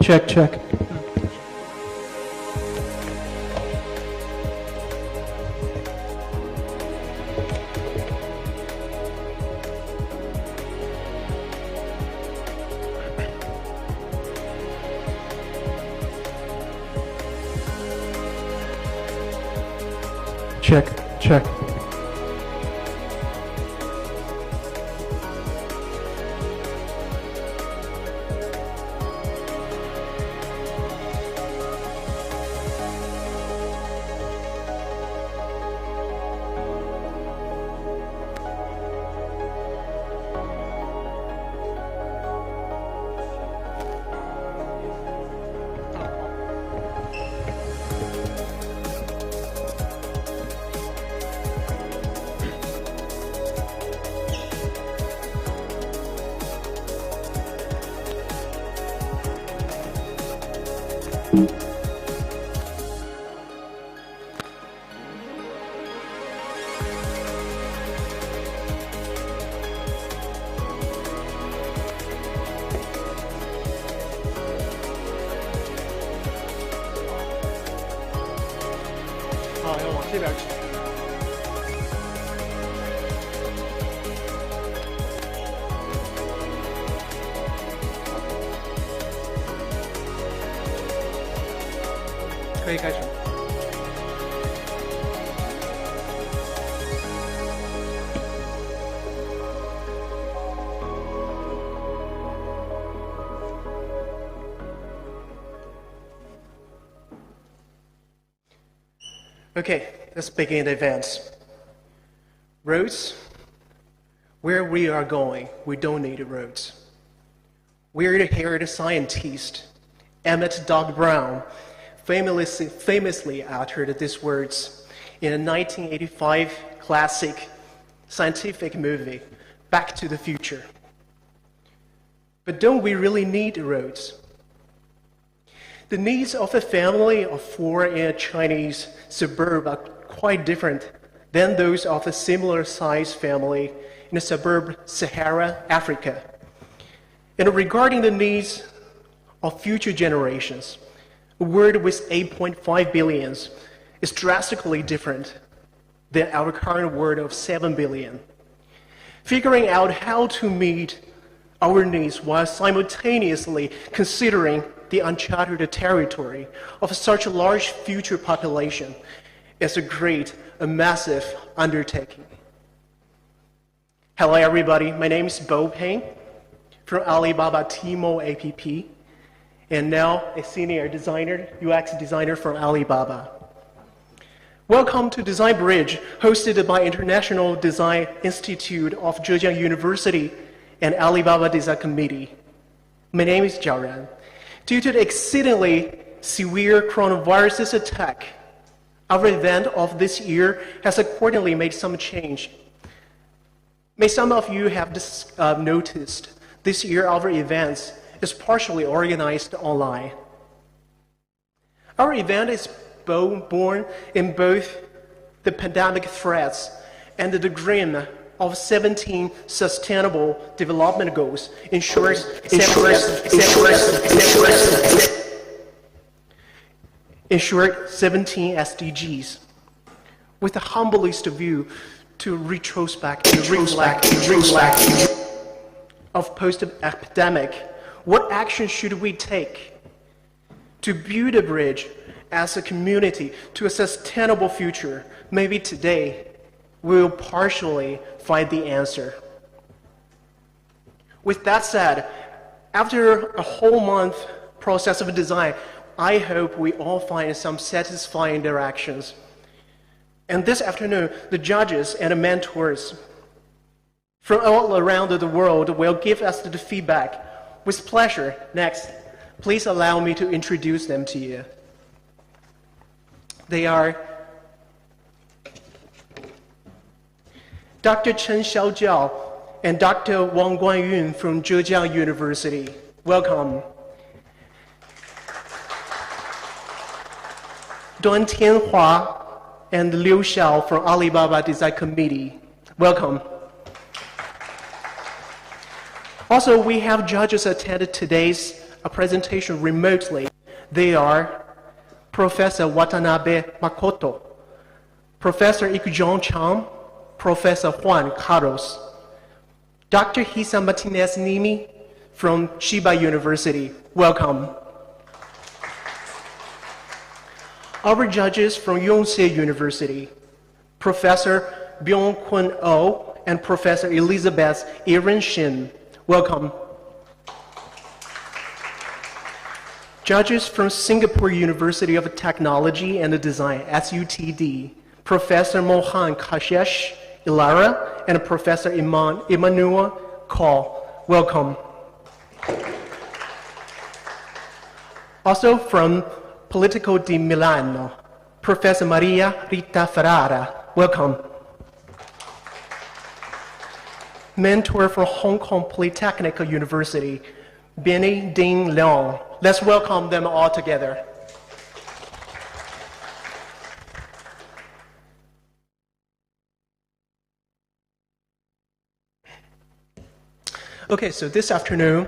Check, check. Check, check. Okay, let's begin the events. Roads, where we are going, we don't need roads. We're here the scientist, Emmett Doug Brown, famously uttered these words in a 1985 classic scientific movie, Back to the Future. But don't we really need roads? The needs of a family of four in a Chinese suburb are quite different than those of a similar-sized family in a suburb Sahara, Africa. And regarding the needs of future generations, a world with 8.5 billion is drastically different than our current world of 7 billion. Figuring out how to meet our needs while simultaneously considering the uncharted territory of such a large future population is a massive undertaking. Hello everybody, my name is Bo Peng from Alibaba Tmall app, and now a senior designer, UX designer from Alibaba. Welcome to Design Bridge, hosted by International Design Institute of Zhejiang University and Alibaba Design Committee. My name is Jiao Ran. Due to the exceedingly severe coronavirus attack, our event of this year has accordingly made some change. May some of you have noticed this year our events is partially organized online. Our event is born in both the pandemic threats and the dream of 17 Sustainable Development Goals, in short, 17 SDGs, with the humblest view to retrospect of post-epidemic. What action should we take to build a bridge as a community to a sustainable future? Maybe today we will partially find the answer. With that said, after a whole month process of design, I hope we all find some satisfying directions. And this afternoon, the judges and the mentors from all around the world will give us the feedback. With pleasure, next, please allow me to introduce them to you. They are Dr. Chen Xiaojiao and Dr. Wang Guanyun from Zhejiang University. Welcome. Duan Tianhua and Liu Xiao from Alibaba Design Committee. Welcome. Also, we have judges attended today's a presentation remotely. They are Professor Watanabe Makoto, Professor Ikujong Chang, Professor Juan Carlos, Dr. Hisa Martinez Nimi from Chiba University. Welcome. Our judges from Yonsei University, Professor Byung-Kwon Oh and Professor Elizabeth Erin Shin. Welcome. Judges from Singapore University of Technology and Design, SUTD, Professor Mohan Kashesh Ilara and Professor Emmanuel Call. Welcome. Also from Politico di Milano, Professor Maria Rita Ferrara. Welcome. Mentor from Hong Kong Polytechnic University, Benny Ding Leong. Let's welcome them all together. Okay, so this afternoon,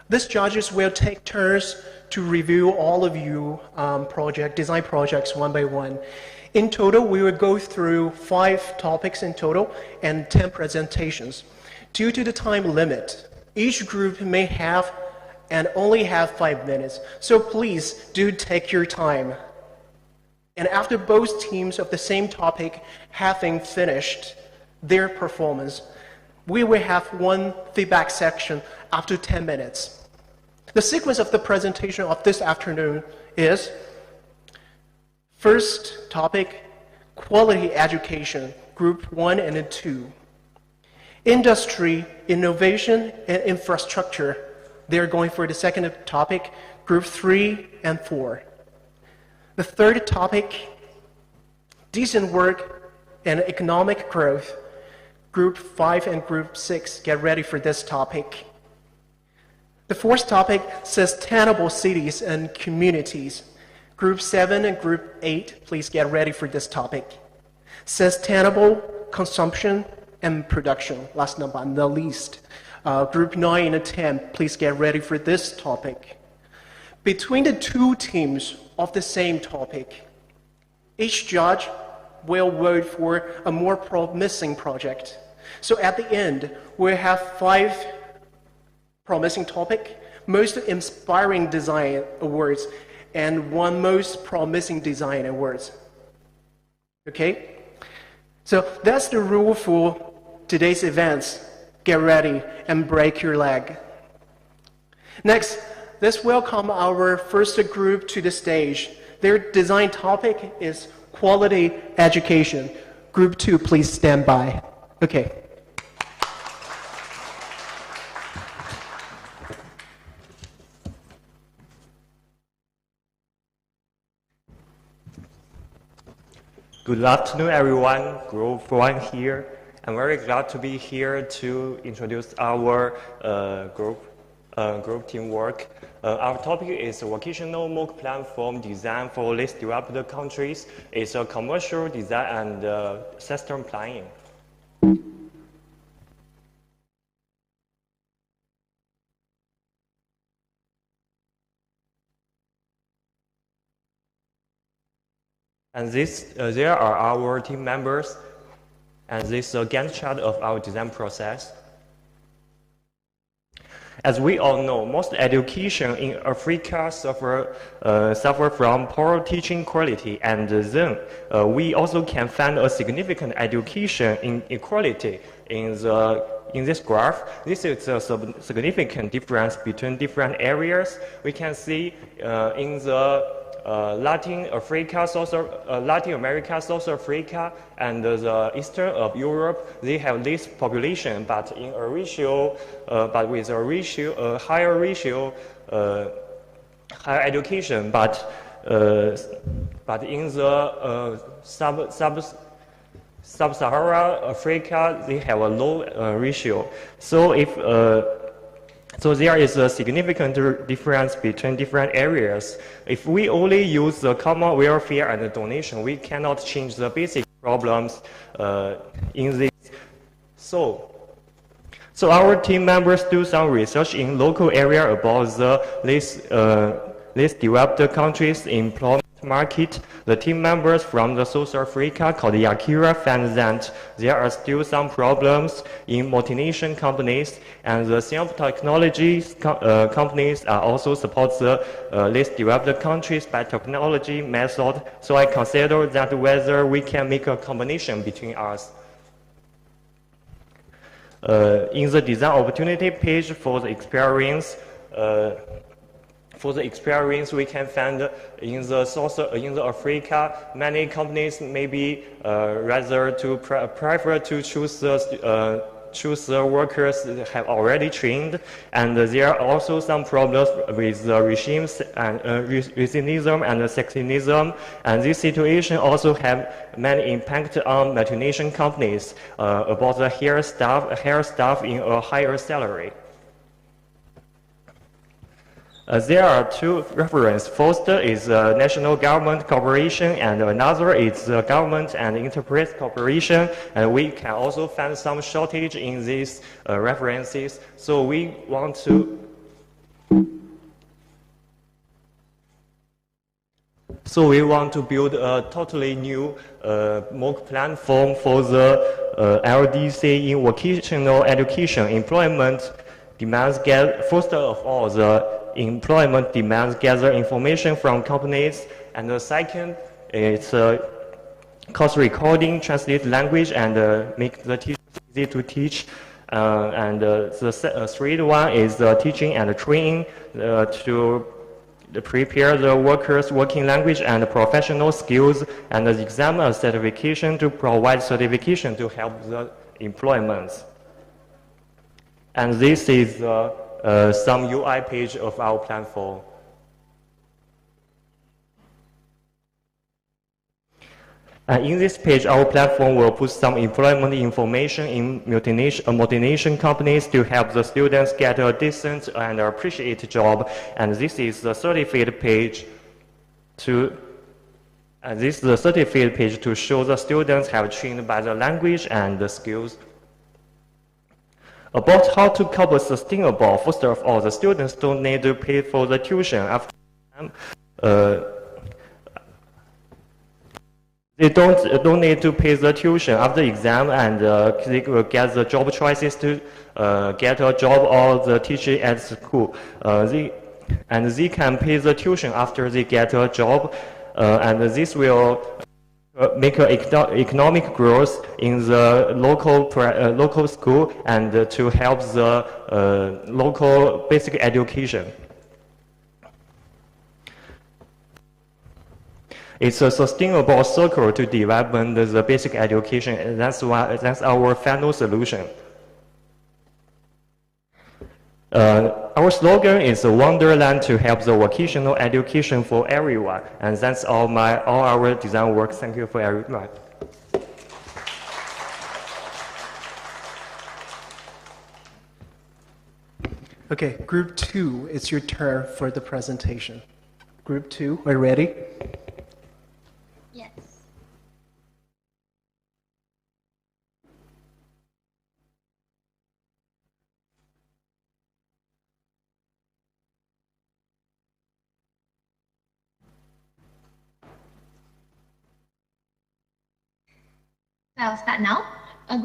these judges will take turns to review all of you design projects one by one. In total, we will go through 5 topics in total and 10 presentations. Due to the time limit, each group may have and only have 5 minutes, so please do take your time. And after both teams of the same topic having finished their performance, we will have one feedback section after 10 minutes. The sequence of the presentation of this afternoon is: first topic, quality education, group 1 and 2. Industry, innovation, and infrastructure. They're going for the second topic, group 3 and 4. The third topic, decent work and economic growth. Group 5 and group 6, get ready for this topic. The fourth topic, sustainable cities and communities. Group 7 and group 8, please get ready for this topic. Sustainable consumption and production, last but not the least. Group 9 and 10, please get ready for this topic. Between the 2 teams of the same topic, each judge will vote for a more promising project. So at the end, we'll have 5 promising topics, most inspiring design awards, and 1 most promising design awards. Okay? So that's the rule for today's events. Get ready and break your leg. Next, let's welcome our first group to the stage. Their design topic is quality education. Group 2, please stand by. Okay. Good afternoon, everyone. Group 1 here. I'm very glad to be here to introduce our group teamwork. Our topic is vocational MOOC platform design for least developed countries. It's a commercial design and system planning. And there are our team members, and this is a Gantt chart of our design process. As we all know, most education in Africa suffer from poor teaching quality, and then we also can find a significant education inequality in this graph. This is a significant difference between different areas. We can see in the Latin America, South Africa, and the eastern of Europe, they have this population, but in a ratio, with a higher ratio, higher education, but in the sub-Sahara Africa, they have a low ratio. So there is a significant difference between different areas. If we only use the common welfare and the donation, we cannot change the basic problems in this. So So our team members do some research in local area about the least developed countries' employment market. The team members from the South Africa called Yakira found that there are still some problems in multinational companies, and the self-technology companies are also support the least developed countries by technology method. So I consider that whether we can make a combination between us. In the design opportunity page for the experience, we can find in the Africa, many companies maybe rather to prefer to choose the workers that have already trained, and there are also some problems with the regimes and racism and sexism, and this situation also have many impact on multinational companies about the hire staff in a higher salary. There are two references. First is national government corporation, and another is government and enterprise corporation. And we can also find some shortage in these references. So we want to. So we want to build a totally new MOOC platform for the LDC in vocational education. Employment demands first of all, the employment demands gather information from companies, and the second is course recording, translate language, and make the teacher easy to teach. And the third one is teaching and training to prepare the workers' working language and professional skills, and the exam and certification to provide certification to help the employment. And this is some UI page of our platform. And in this page, our platform will put some employment information in multinational companies to help the students get a decent and appreciated job. And this is the certificate page to show the students have trained by the language and the skills. About how to cover sustainable, first of all, the students don't need to pay for the tuition after they don't need to pay the tuition after exam, and they will get the job choices to get a job or the teaching at school. They can pay the tuition after they get a job, and this will make economic growth in the local school, and to help the local basic education. It's a sustainable circle to development the basic education, and that's our final solution. Our slogan is a wonderland to help the vocational education for everyone, and that's all our design work. Thank you for everyone. Okay, group 2, it's your turn for the presentation. Group 2, are you ready? Yes. I'll start now. A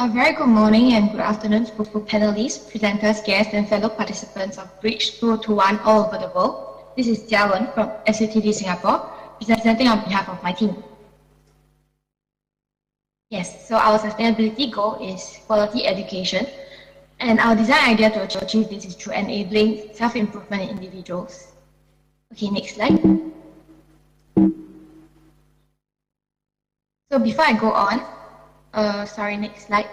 very good morning and good afternoon to panelists, presenters, guests, and fellow participants of Bridge 2021 all over the world. This is Jia Wen from SUTD Singapore, presenting on behalf of my team. Yes, so our sustainability goal is quality education, and our design idea to achieve this is through enabling self-improvement in individuals. Okay, next slide. So before I go on, sorry, next slide.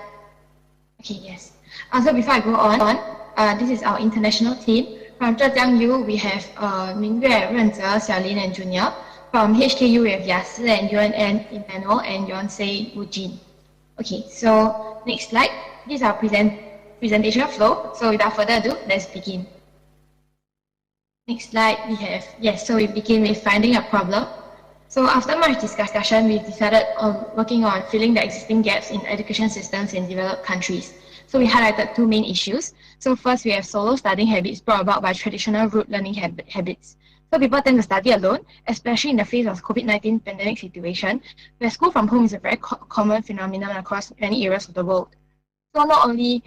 Okay, yes. So before I go on, this is our international team. From Zhejiang U, we have Mingyue, Renzhe, Xiaolin, and Junior. From HKU, we have Yasi and UNN, Emmanuel, and Yonsei, Wujin. Okay, so next slide. This is our presentation flow. So without further ado, let's begin. Next slide, we have, yes, so we begin with finding a problem. So after much discussion, we decided on working on filling the existing gaps in education systems in developed countries. So we highlighted two main issues. So first, we have solo studying habits brought about by traditional rote learning habits. So people tend to study alone, especially in the face of COVID-19 pandemic situation, where school from home is a very common phenomenon across many areas of the world. So not only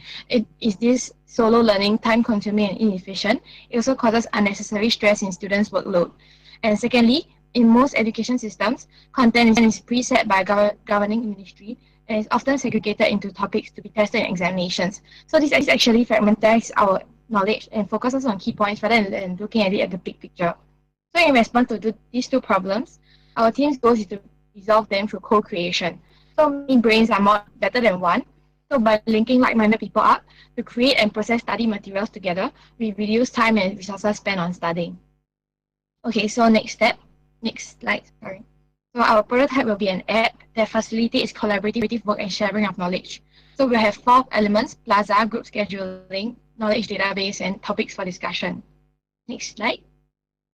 is this solo learning time-consuming and inefficient, it also causes unnecessary stress in students' workload. And secondly, in most education systems, content is preset by governing ministry and is often segregated into topics to be tested in examinations. So this actually fragmentize our knowledge and focuses on key points rather than looking at it at the big picture. So in response to these two problems, our team's goal is to resolve them through co-creation. So many brains are more better than one. So by linking like-minded people up to create and process study materials together, we reduce time and resources spent on studying. Okay, so next slide, sorry. So our prototype will be an app that facilitates collaborative work and sharing of knowledge. So we'll have 4 elements: Plaza, group scheduling, knowledge database, and topics for discussion. Next slide.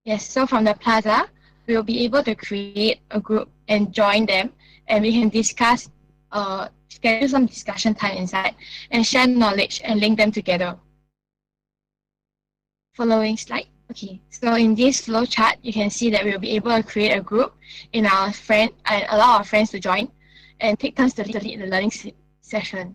Yes, so from the Plaza, we will be able to create a group and join them, and we can discuss, schedule some discussion time inside, and share knowledge and link them together. Following slide. Okay, so in this flow chart, you can see that we'll be able to create a group in our friend and allow our friends to join and take turns to lead the learning session.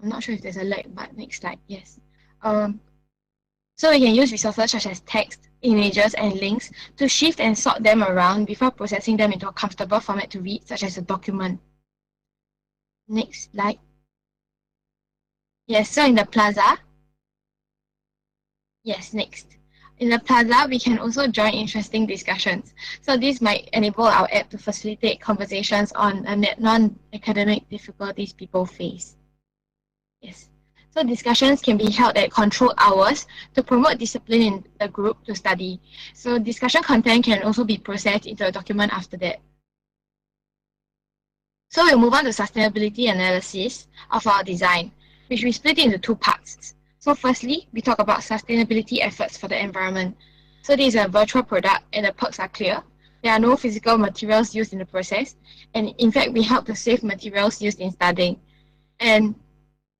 I'm not sure if there's a lag, but next slide, yes. So we can use resources such as text, images, and links to shift and sort them around before processing them into a comfortable format to read, such as a document. Next slide. Yes, so in the Plaza, yes, next. In the Plaza, we can also join interesting discussions. So this might enable our app to facilitate conversations on non-academic difficulties people face. Yes. So discussions can be held at controlled hours to promote discipline in the group to study. So discussion content can also be processed into a document after that. So we'll move on to sustainability analysis of our design, which we split into 2 parts. So firstly, we talk about sustainability efforts for the environment. So this is a virtual product and the perks are clear. There are no physical materials used in the process. And in fact, we help to save materials used in studying. And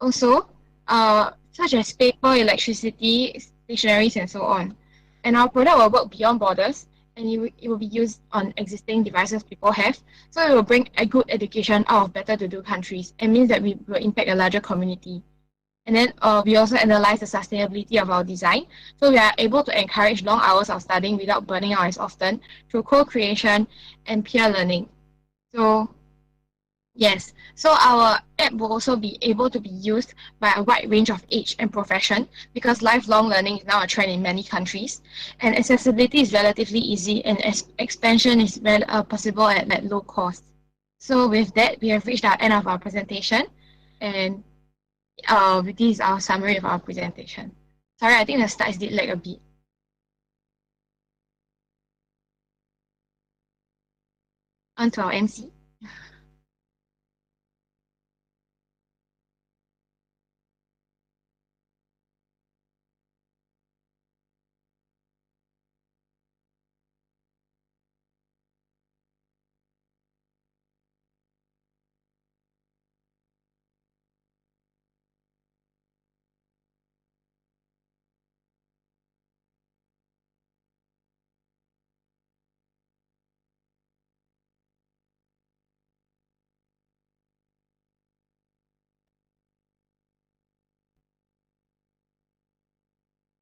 also, such as paper, electricity, stationaries, and so on. And our product will work beyond borders, and it will be used on existing devices people have. So it will bring a good education out of better to do countries, and means that we will impact a larger community. And then we also analyze the sustainability of our design. So we are able to encourage long hours of studying without burning out as often through co-creation and peer learning. So yes, so our app will also be able to be used by a wide range of age and profession because lifelong learning is now a trend in many countries, and accessibility is relatively easy and expansion is possible at low cost. So with that, we have reached our end of our presentation, and this is our summary of our presentation. Sorry, I think the slides did lag a bit. On to our MC.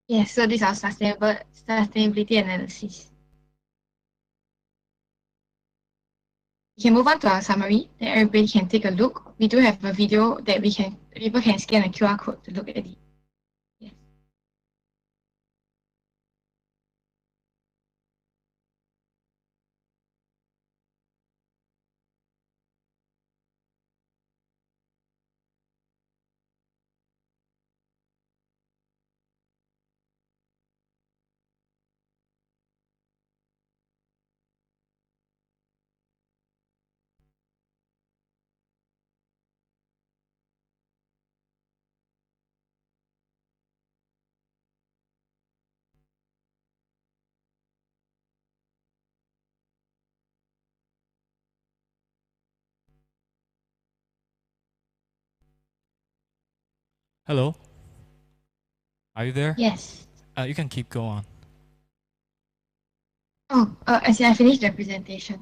Yes, so this is our sustainability analysis. We can move on to our summary, then everybody can take a look. We do have a video that people can scan a QR code to look at it. Yes. Hello? Are you there? Yes. You can keep going. Oh, I see. I finished the presentation.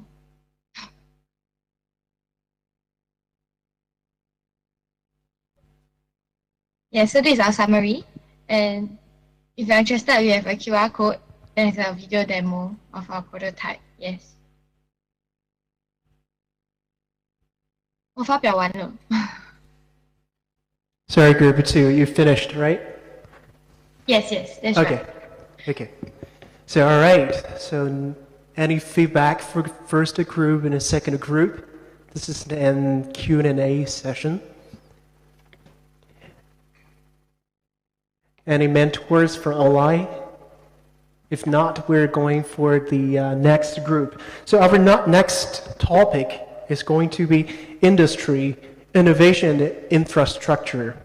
Yeah, so this is our summary. And if you're interested, we have a QR code. There's a video demo of our prototype. Yes. 我发表完了。Sorry, group of two, you finished, right? Yes, yes, that's Okay. right. Okay. So, all right. So, any feedback for first group and a second group? This is an Q&A session. Any mentors for online? If not, we're going for the next group. So our next topic is going to be industry, innovation, and infrastructure.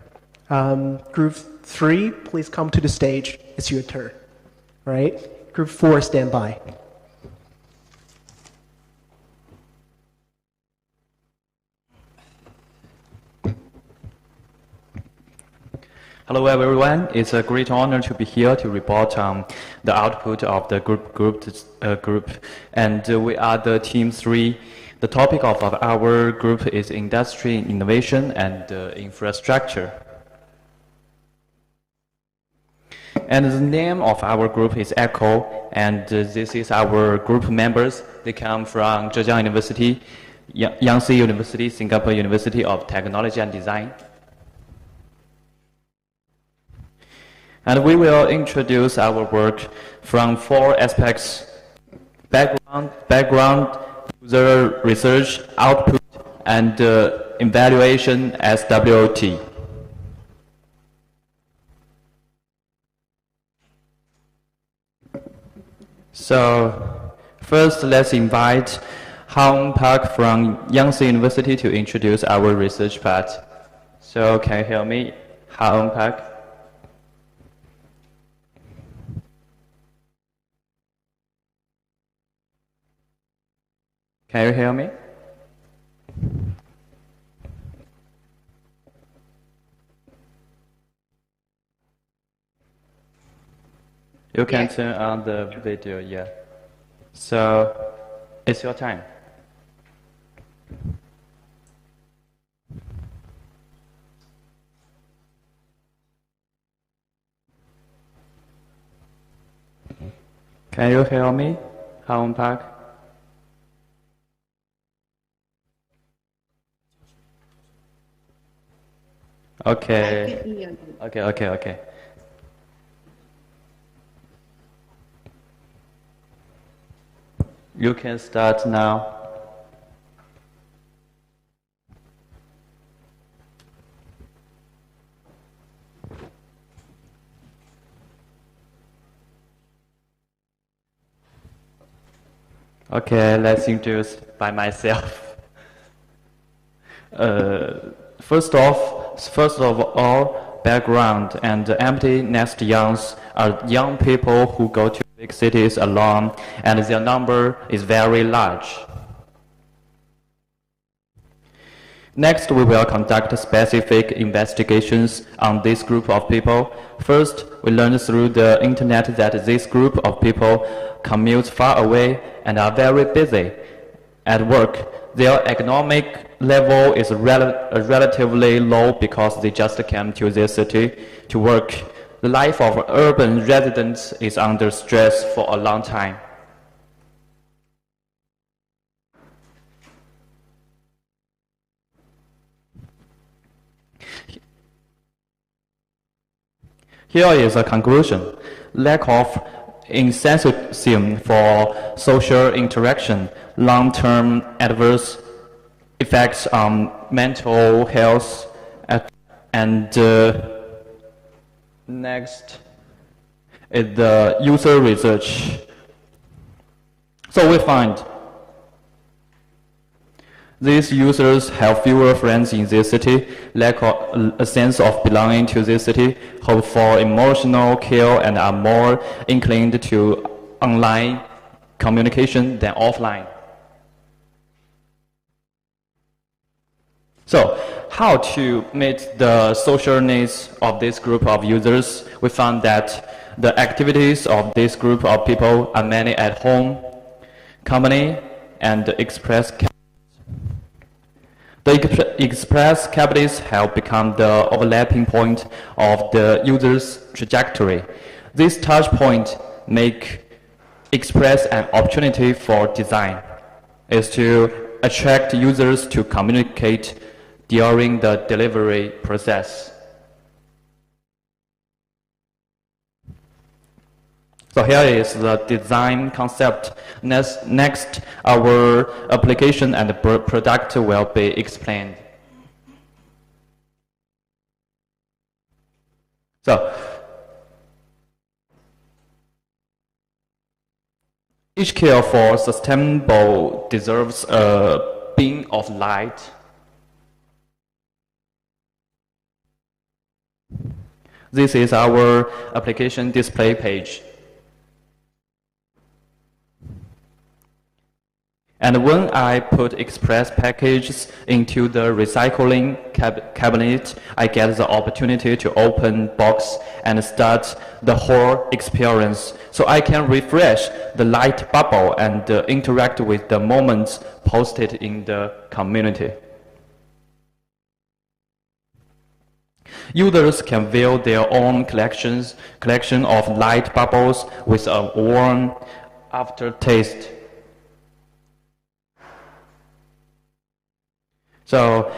Group 3, please come to the stage. It's your turn. Right? Group 4, stand by. Hello everyone, it's a great honor to be here to report on the output of the group, and we are the team 3. The topic of our group is industry, innovation, and infrastructure. And the name of our group is ECHO, and this is our group members. They come from Zhejiang University, Yangtze University, Singapore University of Technology and Design. And we will introduce our work from 4 aspects: background, user research, output, and evaluation SWOT. So first, let's invite Hong Park from Yangtze University to introduce our research part. So can you hear me, Hong Park? Can you hear me? You can turn on the video, yeah. So, it's your time. Can you hear me, Hong Park? Okay. Okay. You can start now. Okay, let's introduce by myself. First of all, background and empty nest youngs are young people who go to big cities alone, and their number is very large. Next, we will conduct specific investigations on this group of people. First, we learned through the internet that this group of people commute far away and are very busy at work. Their economic level is relatively low because they just came to this city to work. The life of urban residents is under stress for a long time. Here is a conclusion. Lack of enthusiasm for social interaction, long-term adverse effects on mental health, and next is the user research. So we find these users have fewer friends in this city, lack a sense of belonging to this city, hope for emotional care, and are more inclined to online communication than offline. So, how to meet the social needs of this group of users, we found that the activities of this group of people are many at home, company, and express. The express capacities have become the overlapping point of the user's trajectory. This touch point make express an opportunity for design, is to attract users to communicate during the delivery process. So here is the design concept. Next, our application and product will be explained. So, each care for sustainable deserves a beam of light. This is our application display page. And when I put express packages into the recycling cabinet, I get the opportunity to open box and start the whole experience. So I can refresh the light bubble and interact with the moments posted in the community. Users can view their own collection of light bubbles with a warm aftertaste. So,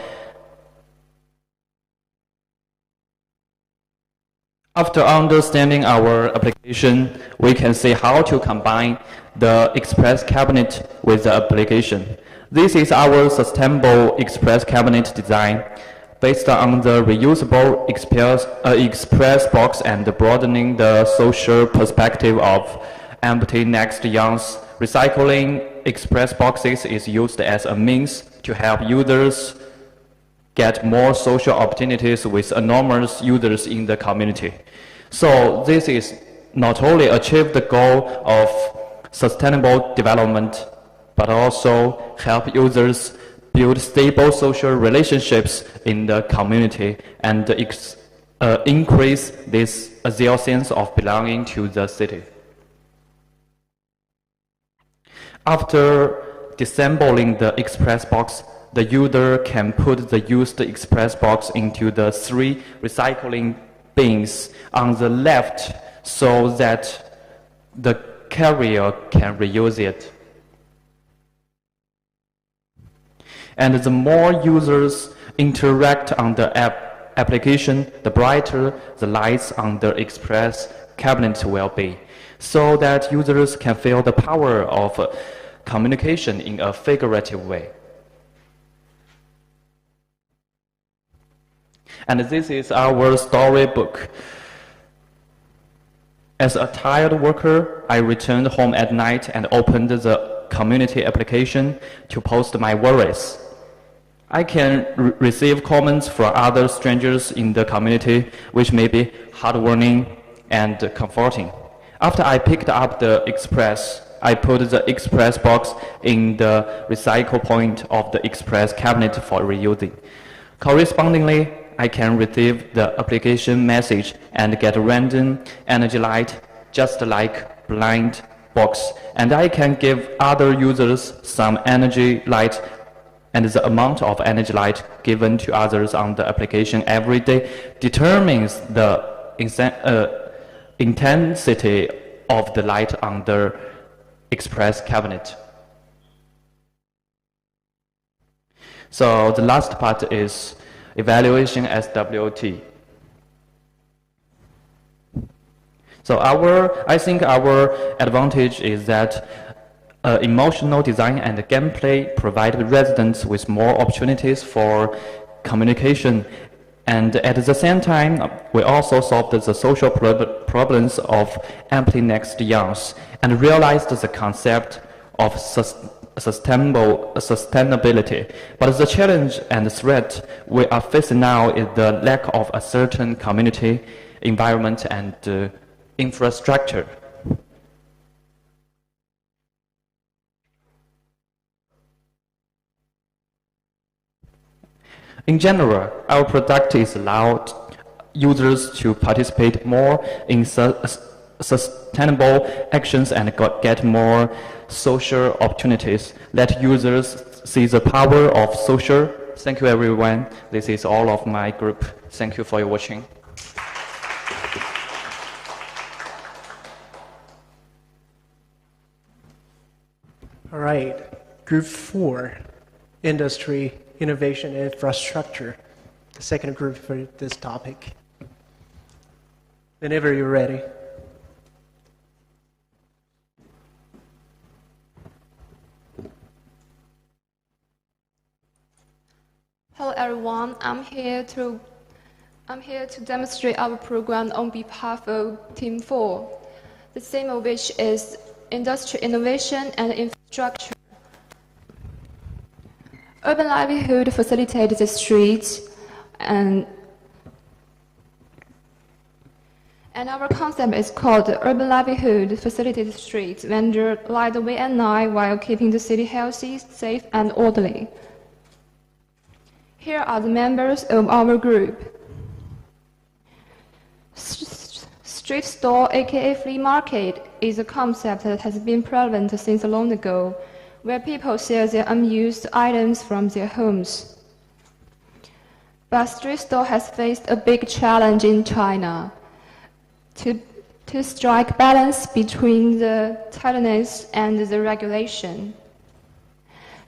after understanding our application, we can see how to combine the Express cabinet with the application. This is our sustainable Express cabinet design based on the reusable Express box and broadening the social perspective of empty next youngs. Recycling Express boxes is used as a means to help users get more social opportunities with enormous users in the community. So this is not only achieve the goal of sustainable development, but also help users build stable social relationships in the community and increase their sense of belonging to the city. After disassembling the Express box, the user can put the used Express box into the 3 recycling bins on the left so that the carrier can reuse it. And the more users interact on the application, the brighter the lights on the Express cabinet will be, so that users can feel the power of communication in a figurative way. And this is our storybook. As a tired worker, I returned home at night and opened the community application to post my worries. I can receive comments from other strangers in the community, which may be heartwarming and comforting. After I picked up the Express, I put the Express box in the recycle point of the Express cabinet for reusing. Correspondingly, I can receive the application message and get random energy light, just like blind box. And I can give other users some energy light, and the amount of energy light given to others on the application every day determines the intensity of the light on the Express cabinet. So the last part is evaluation SWT. So I think our advantage is that emotional design and gameplay provide residents with more opportunities for communication, and at the same time, we also solved the social problems of empty next youngs and realized the concept of sustainability. But the challenge and the threat we are facing now is the lack of a certain community, environment, and infrastructure. In general, our product is allowed users to participate more in sustainable actions and get more social opportunities. Let users see the power of social. Thank you, everyone. This is all of my group. Thank you for your watching. All right, Group 4, Industry, Innovation, and Infrastructure, the second group for this topic. Whenever you're ready. Hello everyone, I'm here to demonstrate our program on behalf of Team 4, the theme of which is Industry, Innovation and Infrastructure. Urban livelihood facilitates the streets and our concept is called Urban Livelihood Facilitated Streets, vendors light the way at night while keeping the city healthy, safe and orderly. Here are the members of our group. Street store, aka flea market, is a concept that has been prevalent since long ago, where people sell their unused items from their homes. But street store has faced a big challenge in China to strike balance between the tightness and the regulation.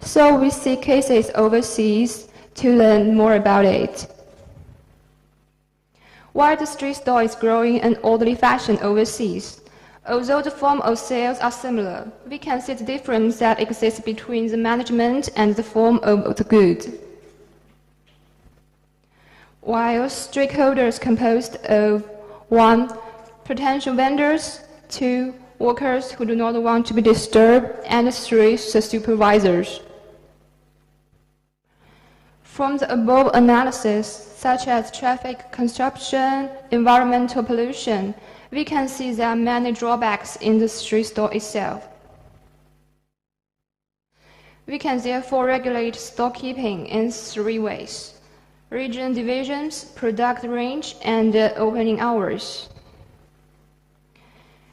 So we see cases overseas to learn more about it. While the street store is growing in orderly fashion overseas, although the form of sales are similar, we can see the difference that exists between the management and the form of the good. While stakeholders composed of 1. Potential vendors, 2. Workers who do not want to be disturbed, and 3. The supervisors. From the above analysis, such as traffic consumption, environmental pollution, we can see there are many drawbacks in the street store itself. We can therefore regulate storekeeping in 3 ways: region divisions, product range, and opening hours.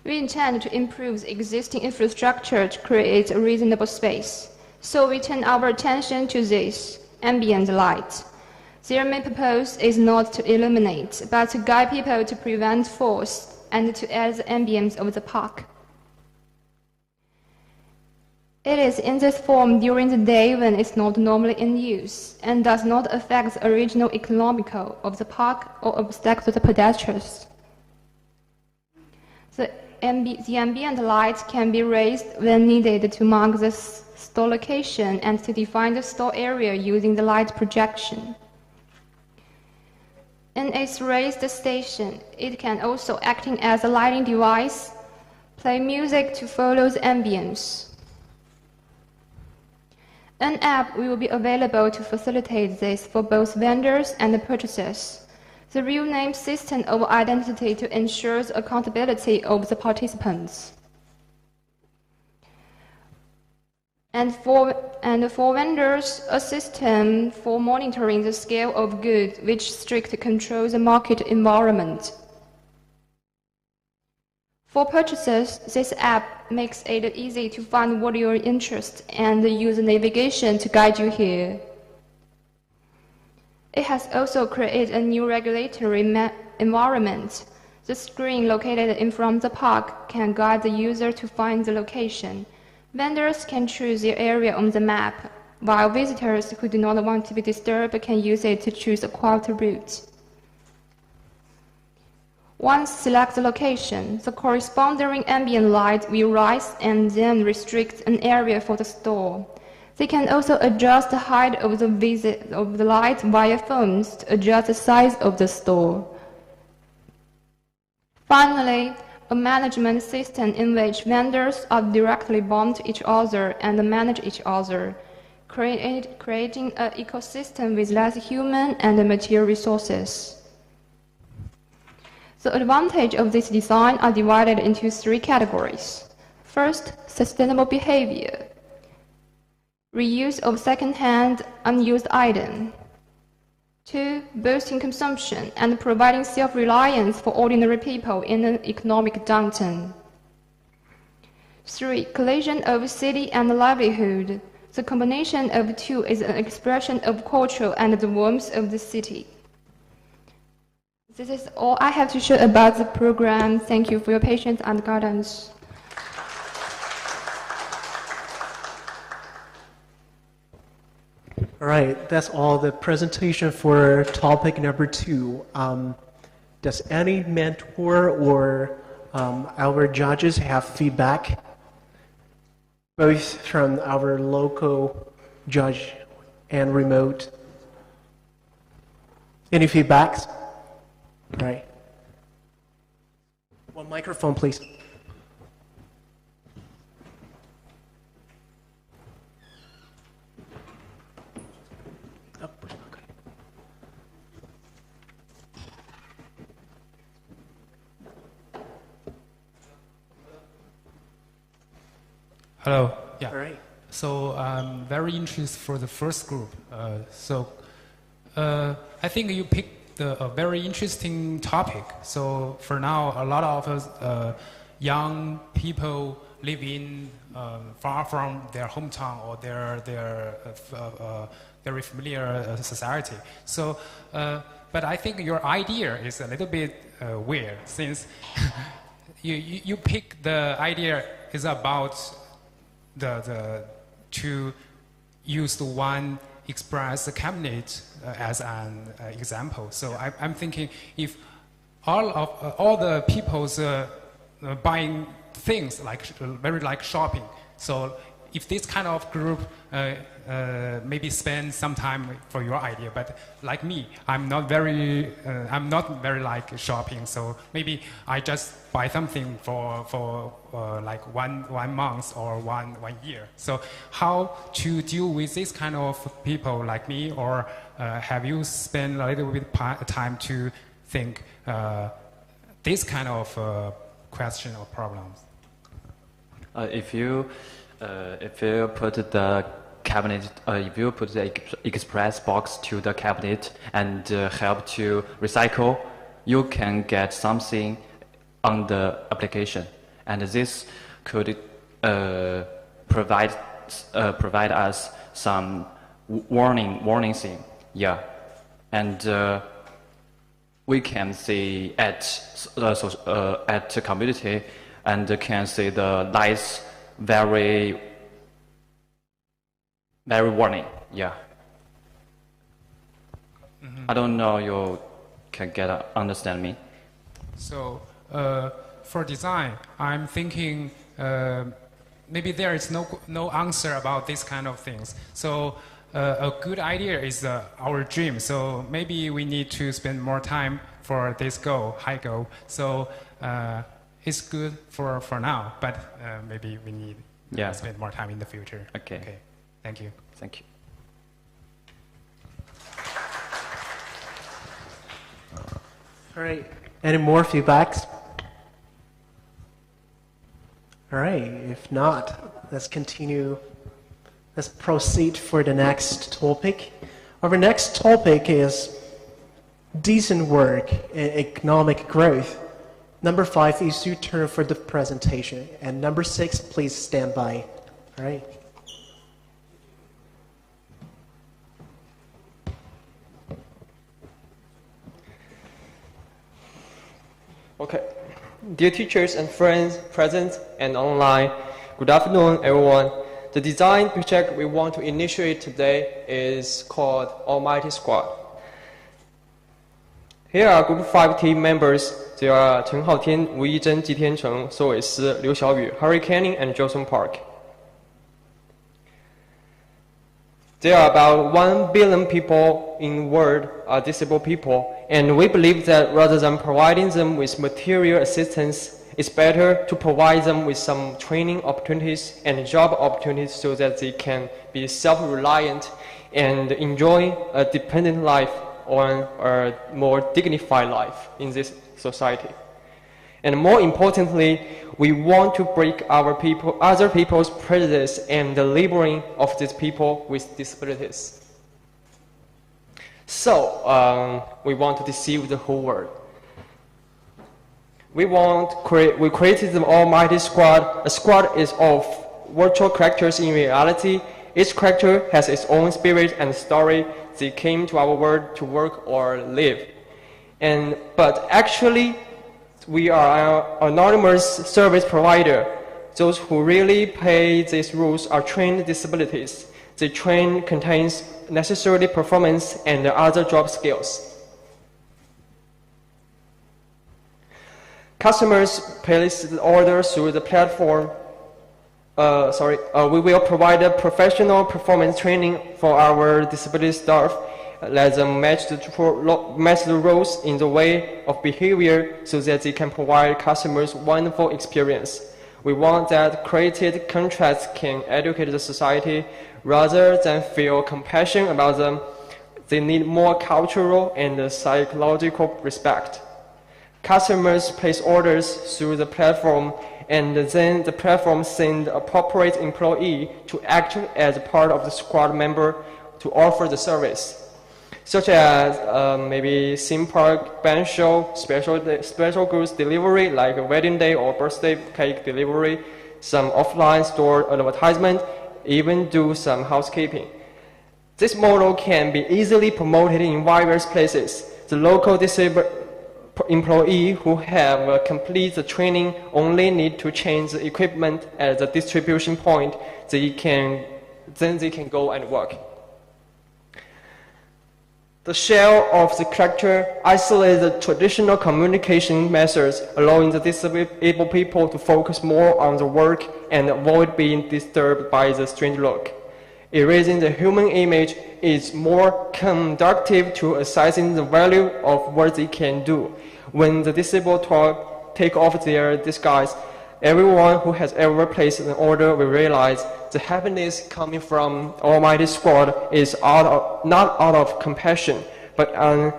We intend to improve the existing infrastructure to create a reasonable space, so we turn our attention to this: ambient light. Their main purpose is not to illuminate, but to guide people to prevent falls and to add the ambience of the park. It is in this form during the day when it's not normally in use and does not affect the original economical of the park or obstruct the pedestrians. The ambient light can be raised when needed to mark the store location and to define the store area using the light projection. In its raised station, it can also acting as a lighting device, play music to follow the ambience. An app will be available to facilitate this for both vendors and purchasers. The real name system of identity to ensure the accountability of the participants. And for vendors, a system for monitoring the scale of goods which strictly controls the market environment. For purchasers, this app makes it easy to find what your interest and use navigation to guide you here. It has also created a new regulatory environment. The screen located in front of the park can guide the user to find the location. Vendors can choose their area on the map, while visitors who do not want to be disturbed can use it to choose a quieter route. Once select the location, the corresponding ambient light will rise and then restrict an area for the store. They can also adjust the height of the light via phones to adjust the size of the store. Finally, a management system in which vendors are directly bound to each other and manage each other, creating an ecosystem with less human and material resources. The advantages of this design are divided into 3 categories. First, sustainable behavior. Reuse of second-hand, unused items. 2. Boosting consumption and providing self-reliance for ordinary people in an economic downturn. 3. Collision of city and livelihood. The combination of the two is an expression of culture and the warmth of the city. This is all I have to share about the program. Thank you for your patience and guidance. All right, that's all the presentation for topic number 2. Does any mentor or our judges have feedback, both from our local judge and remote? Any feedbacks? All right. One microphone, please. Hello. Yeah. All right. So I'm very interested for the first group. I think you picked a very interesting topic. So for now, a lot of us, young people live in far from their hometown or their very familiar society. So, but I think your idea is a little bit weird since you pick the idea is about to use the one express cabinet as an example. So I'm thinking if all the people's buying things very like shopping. So if this kind of group maybe spend some time for your idea, but like me, I'm not very like shopping. So maybe I just buy something for like one month or one year. So how to deal with this kind of people like me, or have you spent a little bit time to think this kind of question or problems? If you put the cabinet, if you put the express box to the cabinet and help to recycle, you can get something on the application, and this could provide us some warning thing. Yeah, and we can see at the community and can see the lights very warning. Yeah. Mm-hmm. I don't know you can understand me. So for design, I'm thinking maybe there is no answer about this kind of things. So a good idea is our dream. So maybe we need to spend more time for this high goal. So it's good for now, but maybe we need to spend more time in the future. Okay. Thank you. Thank you. All right. Any more feedbacks? All right. If not, let's continue. Let's proceed for the next topic. Our next topic is decent work and economic growth. Number 5 is your turn for the presentation. And number 6, please stand by. All right. Okay. Dear teachers and friends present and online, good afternoon, everyone. The design project we want to initiate today is called Almighty Squad. Here are Group 5 team members. They are Chen Haotian, Wu Yizhen, Ji Tiancheng, So Weisi, Liu Xiaoyu, Harry Canning, and Johnson Park. There are about 1 billion people in the world are disabled people, and we believe that rather than providing them with material assistance, it's better to provide them with some training opportunities and job opportunities so that they can be self-reliant and enjoy a dependent life or a more dignified life in this society. And more importantly, we want to break other people's prejudice and the labeling of these people with disabilities. So we want to deceive the whole world. We created the Almighty Squad. A squad is of virtual characters in reality. Each character has its own spirit and story. They came to our world to work or live. But actually, we are an anonymous service provider. Those who really pay these rules are trained disabilities. The train contains necessary performance and other job skills. Customers place the order through the platform. We will provide a professional performance training for our disability staff. Let them match the roles in the way of behavior so that they can provide customers wonderful experience. We want that created contracts can educate the society rather than feel compassion about them. They need more cultural and psychological respect. Customers place orders through the platform, and then the platform sends an appropriate employee to act as part of the squad member to offer the service, such as maybe theme park, band show, special goods delivery like a wedding day or birthday cake delivery, some offline store advertisement, even do some housekeeping. This model can be easily promoted in various places. The local disabled employee who have completed the training only need to change the equipment at the distribution point. Then they can go and work. The shell of the character isolates the traditional communication methods, allowing the disabled people to focus more on the work and avoid being disturbed by the strange look. Erasing the human image is more conducive to assessing the value of what they can do. When the disabled take off their disguise, everyone who has ever placed an order will realize the happiness coming from Almighty Squad is not out of compassion, but an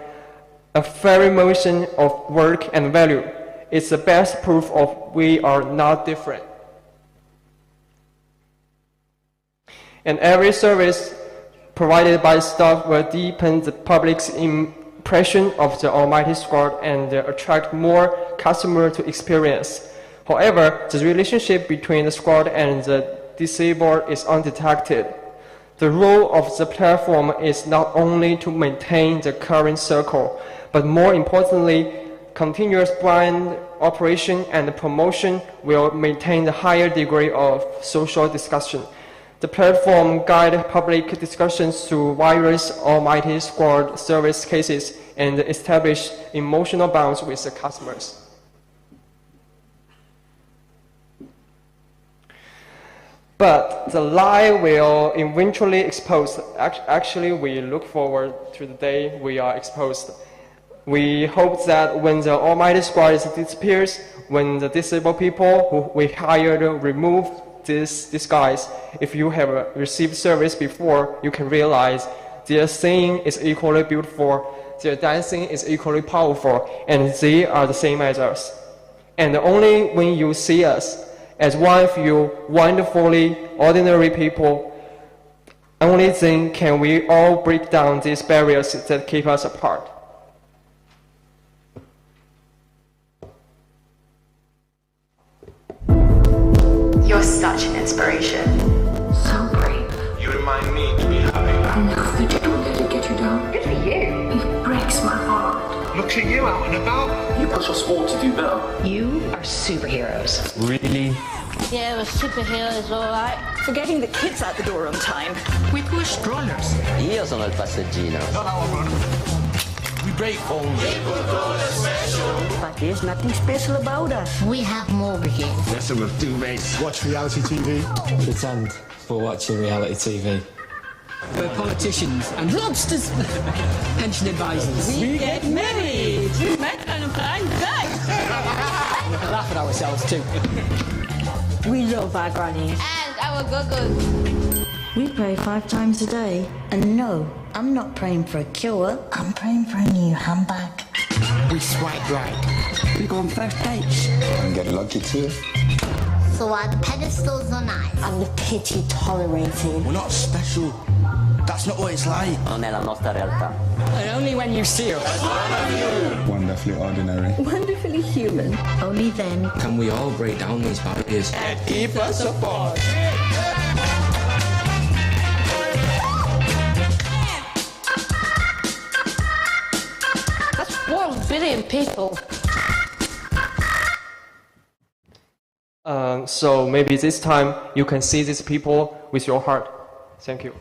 affirmation of work and value. It's the best proof of we are not different. And every service provided by staff will deepen the public's impression of the Almighty Squad and attract more customers to experience. However, the relationship between the squad and the disabled is undetected. The role of the platform is not only to maintain the current circle, but more importantly, continuous brand operation and promotion will maintain the higher degree of social discussion. The platform guides public discussions through various Almighty Squad service cases and establish emotional bonds with the customers. But the lie will eventually expose. Actually, we look forward to the day we are exposed. We hope that when the Almighty Squad disappears, when the disabled people who we hired remove this disguise, if you have received service before, you can realize their singing is equally beautiful, their dancing is equally powerful, and they are the same as us. And only when you see us as one of you wonderfully ordinary people, only then can we all break down these barriers that keep us apart. You're such an inspiration. So brave. You remind me to be happy. Enough that you don't let it get you down. Good for you. It breaks my heart. Look at you out and about. You push us all to do better. You are superheroes. Really? Yeah, a superhero is alright. For getting the kids out the door on time. We push strollers. Io sono il passeggino. We break all. But there's nothing special about us. We have more begins. Listen with duvets. Watch reality TV. Pretend we're watching reality TV. We're politicians and lobsters. Pension advisors. We get married. We met on a blind date. We can laugh at ourselves too. We love our grannies. And our go-go's. We pray 5 times a day. And no, I'm not praying for a cure. I'm praying for a new handbag. We swipe right. We go on first dates. And get lucky too. So are the pedestals on ice? And the pity tolerated. We're not special. That's not what it's like. Non è la nostra realtà. And only when you see us. Wonderfully ordinary. Wonderfully human. Only then Can we all break down these barriers? And keep us apart. That's 1 billion people. So maybe this time you can see these people with your heart. Thank you.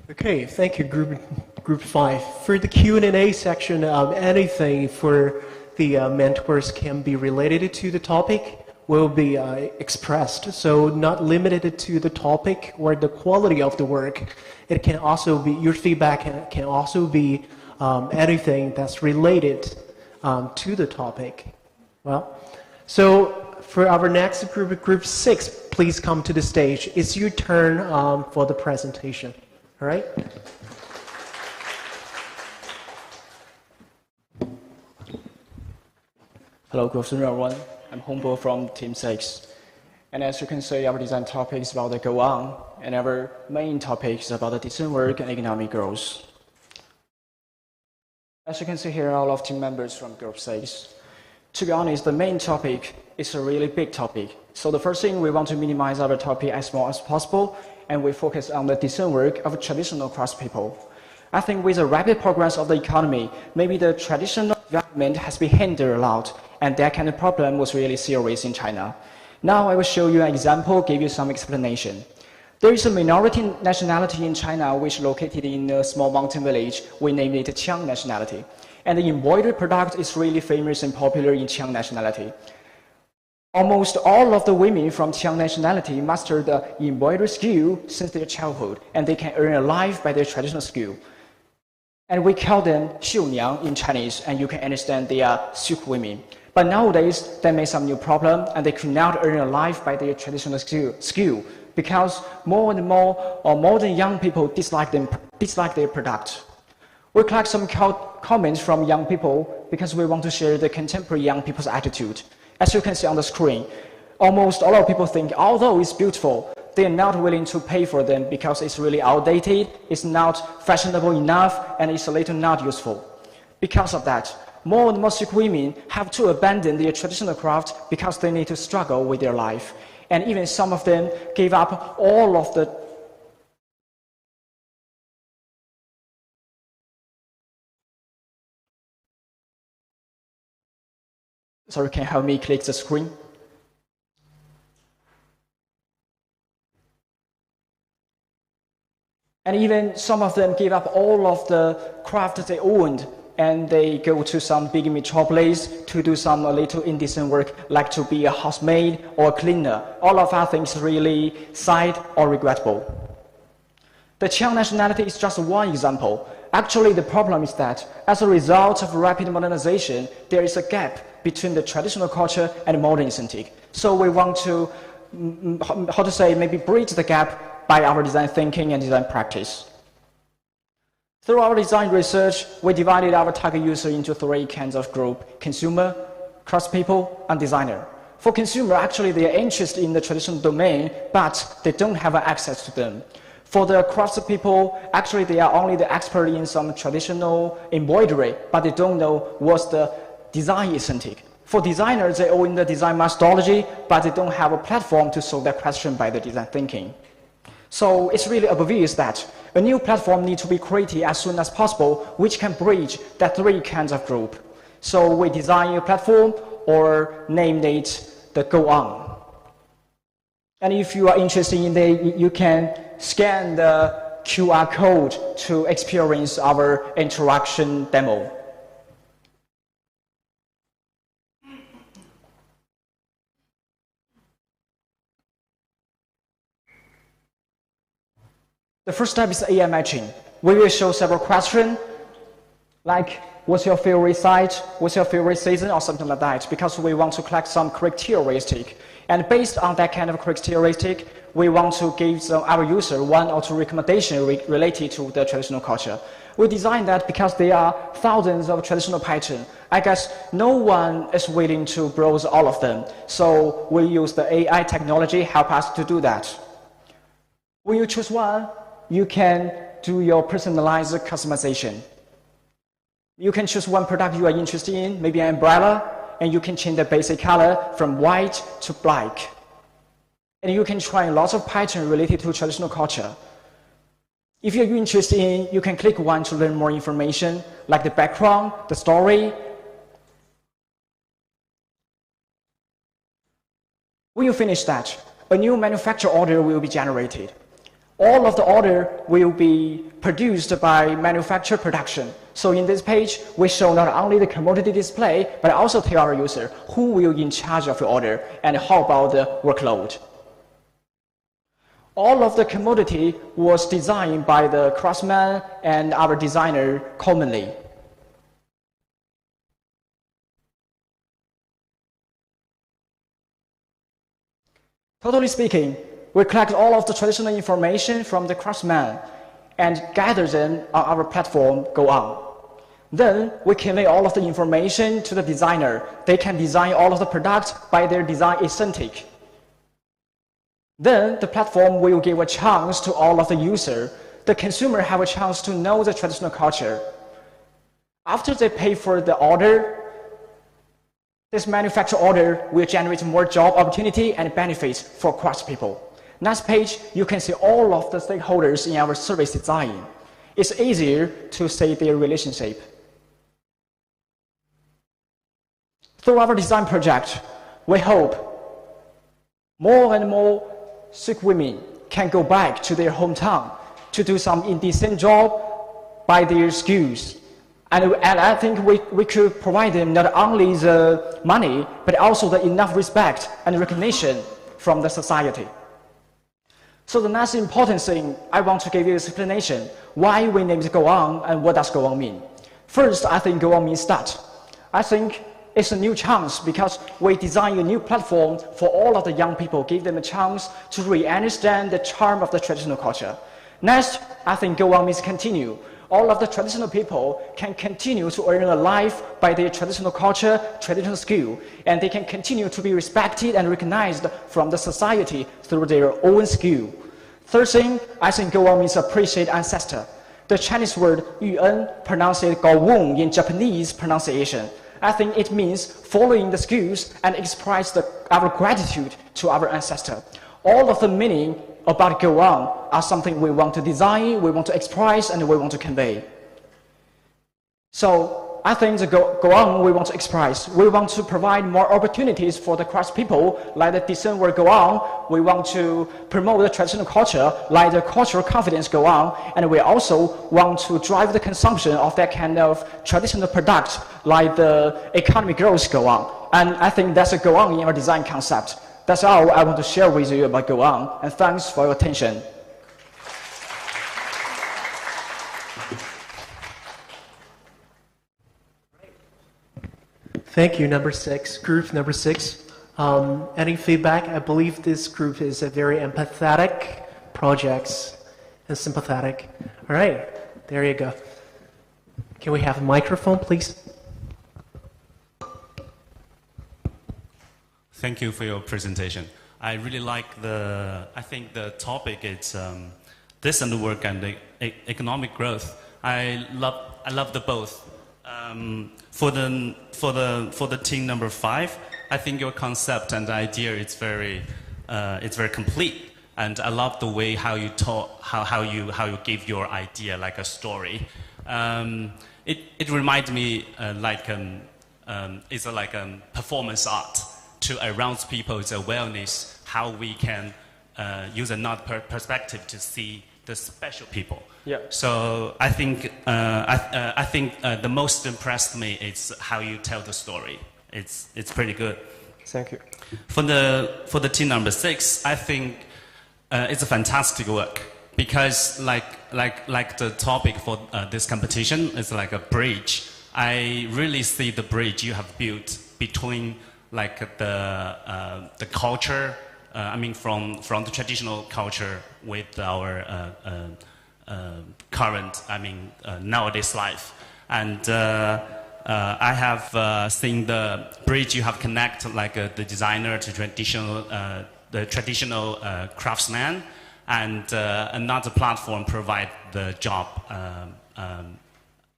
Okay, thank you, group 5. For the Q&A section, anything for the mentors can be related to the topic will be expressed. So not limited to the topic or the quality of the work. It can also be, your feedback can also be anything that's related to the topic. Well, so for our next group 6, please come to the stage. It's your turn for the presentation. All right? Hello, good afternoon, everyone. I'm Hongbo from Team 6. And as you can see, our design topic is about the go on, and our main topic is about the design work and economic growth. As you can see here, all of team members from Group 6. To be honest, the main topic is a really big topic. So the first thing, we want to minimize our topic as small as possible, and we focus on the design work of traditional craftspeople. I think with the rapid progress of the economy, maybe the traditional development has been hindered a lot, and that kind of problem was really serious in China. Now I will show you an example, give you some explanation. There is a minority nationality in China which is located in a small mountain village. We named it Qiang nationality. And the embroidery product is really famous and popular in Qiang nationality. Almost all of the women from Qiang nationality master the embroidery skill since their childhood, and they can earn a life by their traditional skill. And we call them Xiuniang in Chinese, and you can understand they are silk women. But nowadays, they made some new problem, and they could not earn a life by their traditional skill because more and more modern young people dislike their product. We collect some comments from young people because we want to share the contemporary young people's attitude. As you can see on the screen, almost all of people think, although it's beautiful, they are not willing to pay for them because it's really outdated, it's not fashionable enough, and it's a little not useful. Because of that, more and more Sikh women have to abandon their traditional craft because they need to struggle with their life. And even some of them gave up all of the Sorry, can you help me click the screen? And even some of them gave up all of the craft they owned, and they go to some big metropolis to do some little indecent work, like to be a housemaid or a cleaner. All of our things really sad or regrettable. The Qiang nationality is just one example. Actually, the problem is that as a result of rapid modernization, there is a gap between the traditional culture and modern aesthetic. So we want to, maybe bridge the gap by our design thinking and design practice. Through our design research, we divided our target user into 3 kinds of group: consumer, craftspeople, and designer. For consumer, actually they are interested in the traditional domain, but they don't have access to them. For the craftspeople, actually they are only the expert in some traditional embroidery, but they don't know what's the design aesthetic. For designers, they own the design methodology, but they don't have a platform to solve that question by the design thinking. So it's really obvious that a new platform needs to be created as soon as possible, which can bridge that 3 kinds of group. So we design a platform or named it the Go On. And if you are interested in it, you can scan the QR code to experience our interaction demo. The first step is AI matching. We will show several questions, like what's your favorite site, what's your favorite season, or something like that, because we want to collect some characteristic. And based on that kind of characteristic, we want to give our user 1 or 2 recommendations related to the traditional culture. We designed that because there are thousands of traditional patterns. I guess no one is willing to browse all of them. So we use the AI technology help us to do that. When you choose one, you can do your personalized customization. You can choose one product you are interested in, maybe an umbrella, and you can change the basic color from white to black. And you can try lots of patterns related to traditional culture. If you're interested in, you can click one to learn more information, like the background, the story. When you finish that, a new manufacturer order will be generated. All of the order will be produced by manufacturer production. So in this page, we show not only the commodity display, but also tell our user who will be in charge of the order and how about the workload. All of the commodity was designed by the craftsman and our designer commonly. Totally speaking, we collect all of the traditional information from the craftsman and gather them on our platform Go On. Then we convey all of the information to the designer. They can design all of the products by their design aesthetic. Then the platform will give a chance to all of the users. The consumer have a chance to know the traditional culture. After they pay for the order, this manufacturer order will generate more job opportunity and benefits for craftspeople. Next page, you can see all of the stakeholders in our service design. It's easier to see their relationship. Through our design project, we hope more and more Sikh women can go back to their hometown to do some indecent job by their skills. And I think we could provide them not only the money, but also the enough respect and recognition from the society. So the next important thing, I want to give you an explanation why we named Go On and what does Go On mean. First, I think Go On means start. I think it's a new chance because we design a new platform for all of the young people, give them a chance to really understand the charm of the traditional culture. Next, I think Go On means continue. All of the traditional people can continue to earn a life by their traditional culture, traditional skill, and they can continue to be respected and recognized from the society through their own skill. Third thing, I think Go On means appreciate ancestor. The Chinese word 裕恩 pronounced Gao Wong in Japanese pronunciation. I think it means following the skills and express our gratitude to our ancestor. All of the meaning about Go On are something we want to design, we want to express, and we want to convey. So I think the Go On we want to express. We want to provide more opportunities for the craftspeople, like the decent work Go On. We want to promote the traditional culture, like the cultural confidence Go On. And we also want to drive the consumption of that kind of traditional product, like the economic growth Go On. And I think that's a Go On in our design concept. That's all I want to share with you about Go On, and thanks for your attention. Thank you, group number six. Any feedback? I believe this group is a very empathetic projects and sympathetic. All right, there you go. Can we have a microphone, please? Thank you for your presentation. I really like I think the topic is decent work and the economic growth. I love the both. For the team number 5, I think your concept and idea is very complete, and I love the way how you talk, how you give your idea like a story. It reminds me it's like a performance art to arouse people's awareness, how we can use another perspective to see the special people. Yeah. So I think the most impressed me is how you tell the story. It's pretty good. Thank you. For the team number 6, I think it's a fantastic work because like the topic for this competition is like a bridge. I really see the bridge you have built between like the culture. I mean, from the traditional culture with our current, nowadays life. And I have seen the bridge you have connected, like the designer to the traditional craftsman, and another platform provide the job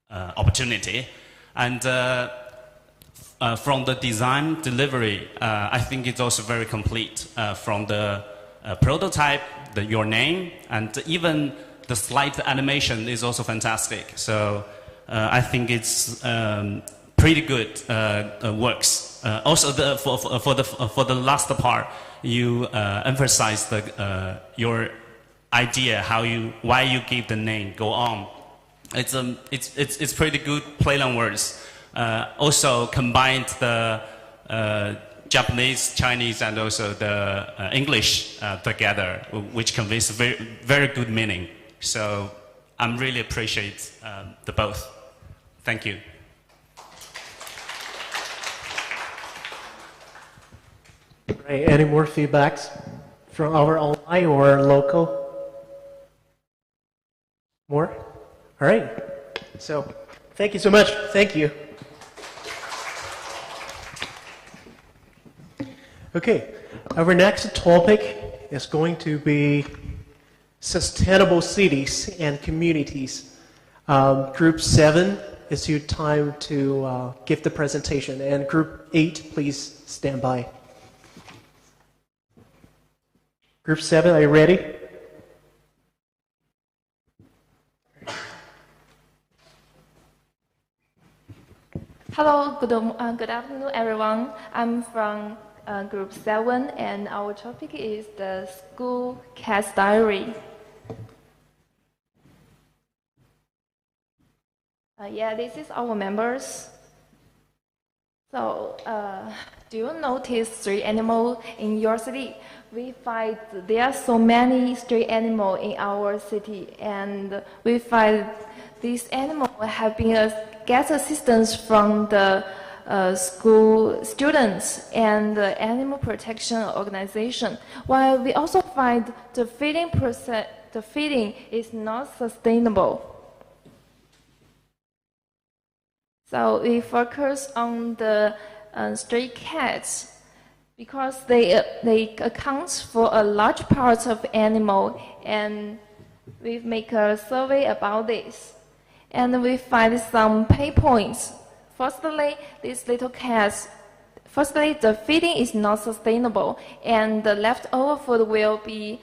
opportunity. And from the design delivery, I think it's also very complete. From the prototype, your name, and even the slide animation is also fantastic. So I think it's pretty good works. Also, for the last part, you emphasize your idea, why you give the name. Go on. It's pretty good play on words. Also combined the Japanese, Chinese, and also the English together, which conveys very, very good meaning. So I'm really appreciate the both. Thank you. Right. Any more feedbacks from our online or local? More? All right. So thank you so much. Thank you. Okay. Our next topic is going to be sustainable cities and communities. Group 7 is your time to give the presentation. And Group 8, please stand by. Group 7, are you ready? Hello, good afternoon, everyone. I'm from Group 7, and our topic is the School Cat's Diary. This is our members. So, do you notice street animals in your city? We find there are so many street animals in our city, and we find these animals have been get assistance from the school students and the animal protection organization. While we also find the feeding is not sustainable. So we focus on the stray cats because they account for a large part of animal, and we make a survey about this. And we find some pain points. Firstly, these little cats, the feeding is not sustainable, and the leftover food will be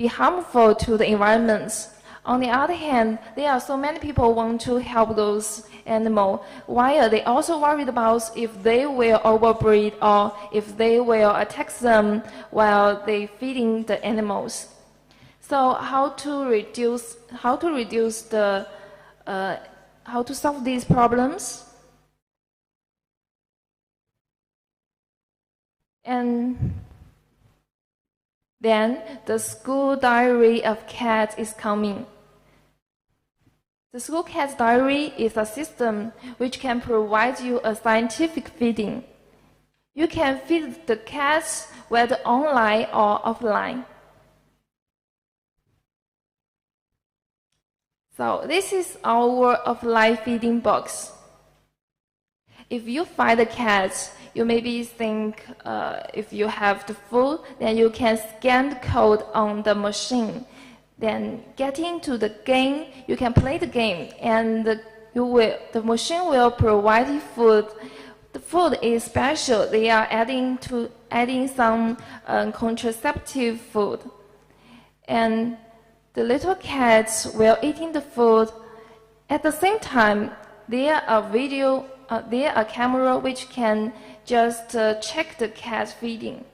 harmful to the environment. On the other hand, there are so many people want to help those animals, while they also worried about if they will overbreed or if they will attack them while they feeding the animals. So how to solve these problems? And then the school diary of cats is coming. The school cat's diary is a system which can provide you a scientific feeding. You can feed the cats whether online or offline. So this is our offline feeding box. If you find the cat, you maybe think if you have the food, then you can scan the code on the machine. Then get into the game, you can play the game, and the machine will provide you food. The food is special. They are adding some contraceptive food. And the little cats will eating the food. At the same time, there are camera which can just check the cat feeding.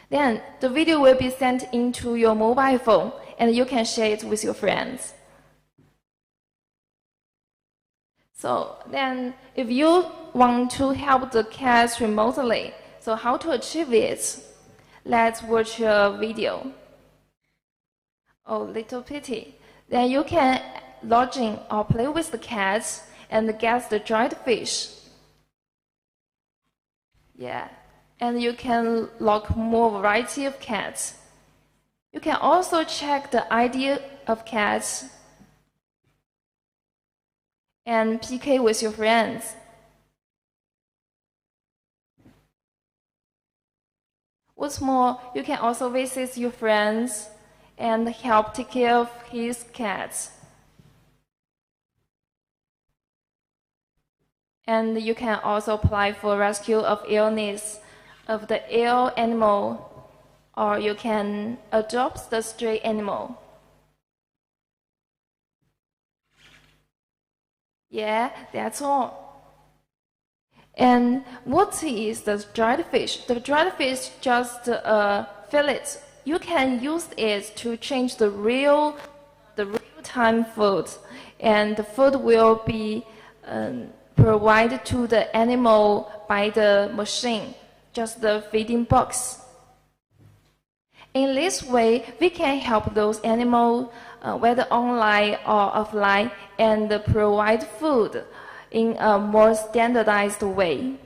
Then the video will be sent into your mobile phone, and you can share it with your friends. So then, if you want to help the cats remotely, so how to achieve it? Let's watch a video. Oh, little pity. Then you can lodge in or play with the cats and get the dried fish. Yeah, and you can lock more variety of cats. You can also check the ID of cats and PK with your friends. What's more, you can also visit your friends and help take care of his cats. And you can also apply for rescue of illness of the ill animal, or you can adopt the stray animal. Yeah, that's all. And what is the dried fish? The dried fish just fillet. You can use it to change the real-time food, and the food will be provided to the animal by the machine, just the feeding box. In this way, we can help those animals, whether online or offline, and provide food in a more standardized way.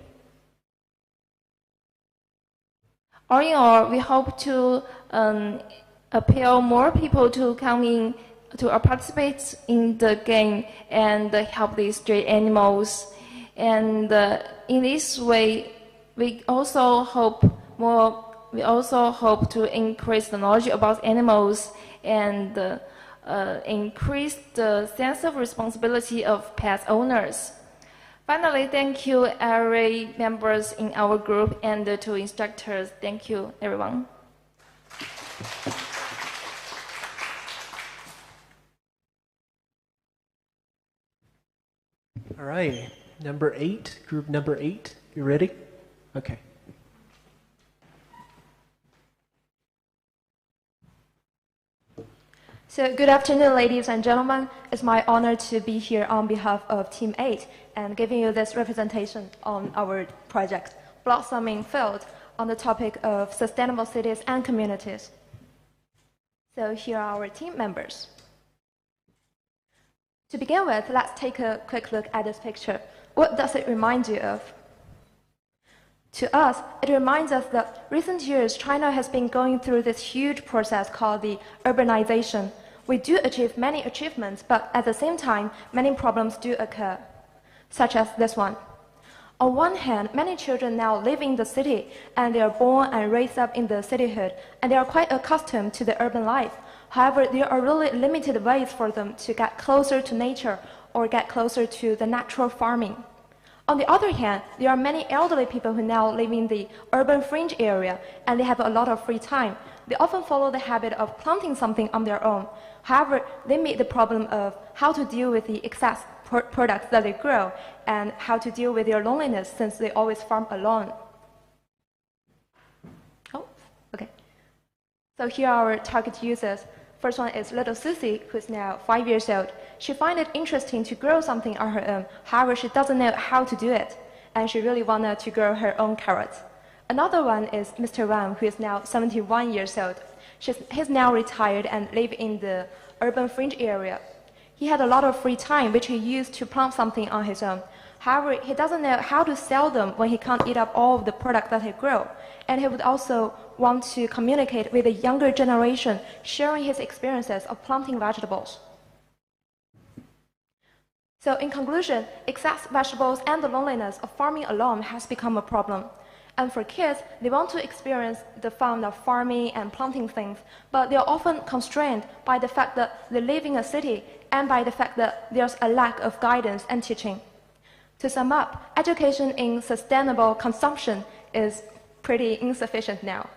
All in all, we hope to appeal more people to come in to participate in the game and help these stray animals. And in this way, we also hope to increase the knowledge about animals and increase the sense of responsibility of pet owners. Finally, thank you every members in our group and to instructors. Thank you, everyone. All right, number 8, group number 8, you ready? Okay. So good afternoon, ladies and gentlemen. It's my honor to be here on behalf of Team 8 and giving you this representation on our project, Blossoming Field, on the topic of sustainable cities and communities. So here are our team members. To begin with, let's take a quick look at this picture. What does it remind you of? To us, it reminds us that recent years, China has been going through this huge process called the urbanization. We do achieve many achievements, but at the same time, many problems do occur, such as this one. On one hand, many children now live in the city, and they are born and raised up in the cityhood, and they are quite accustomed to the urban life. However, there are really limited ways for them to get closer to nature or get closer to the natural farming. On the other hand, there are many elderly people who now live in the urban fringe area, and they have a lot of free time. They often follow the habit of planting something on their own. However, they meet the problem of how to deal with the excess products that they grow and how to deal with their loneliness since they always farm alone. Oh, okay. So here are our target users. First one is little Susie, who's now 5 years old. She finds it interesting to grow something on her own. However, she doesn't know how to do it, and she really wanted to grow her own carrots. Another one is Mr. Wang, who is now 71 years old. He's now retired and lives in the urban fringe area. He had a lot of free time, which he used to plant something on his own. However, he doesn't know how to sell them when he can't eat up all of the product that he grows. And he would also want to communicate with the younger generation, sharing his experiences of planting vegetables. So in conclusion, excess vegetables and the loneliness of farming alone has become a problem. And for kids, they want to experience the fun of farming and planting things, but they are often constrained by the fact that they live in a city and by the fact that there's a lack of guidance and teaching. To sum up, education in sustainable consumption is pretty insufficient now.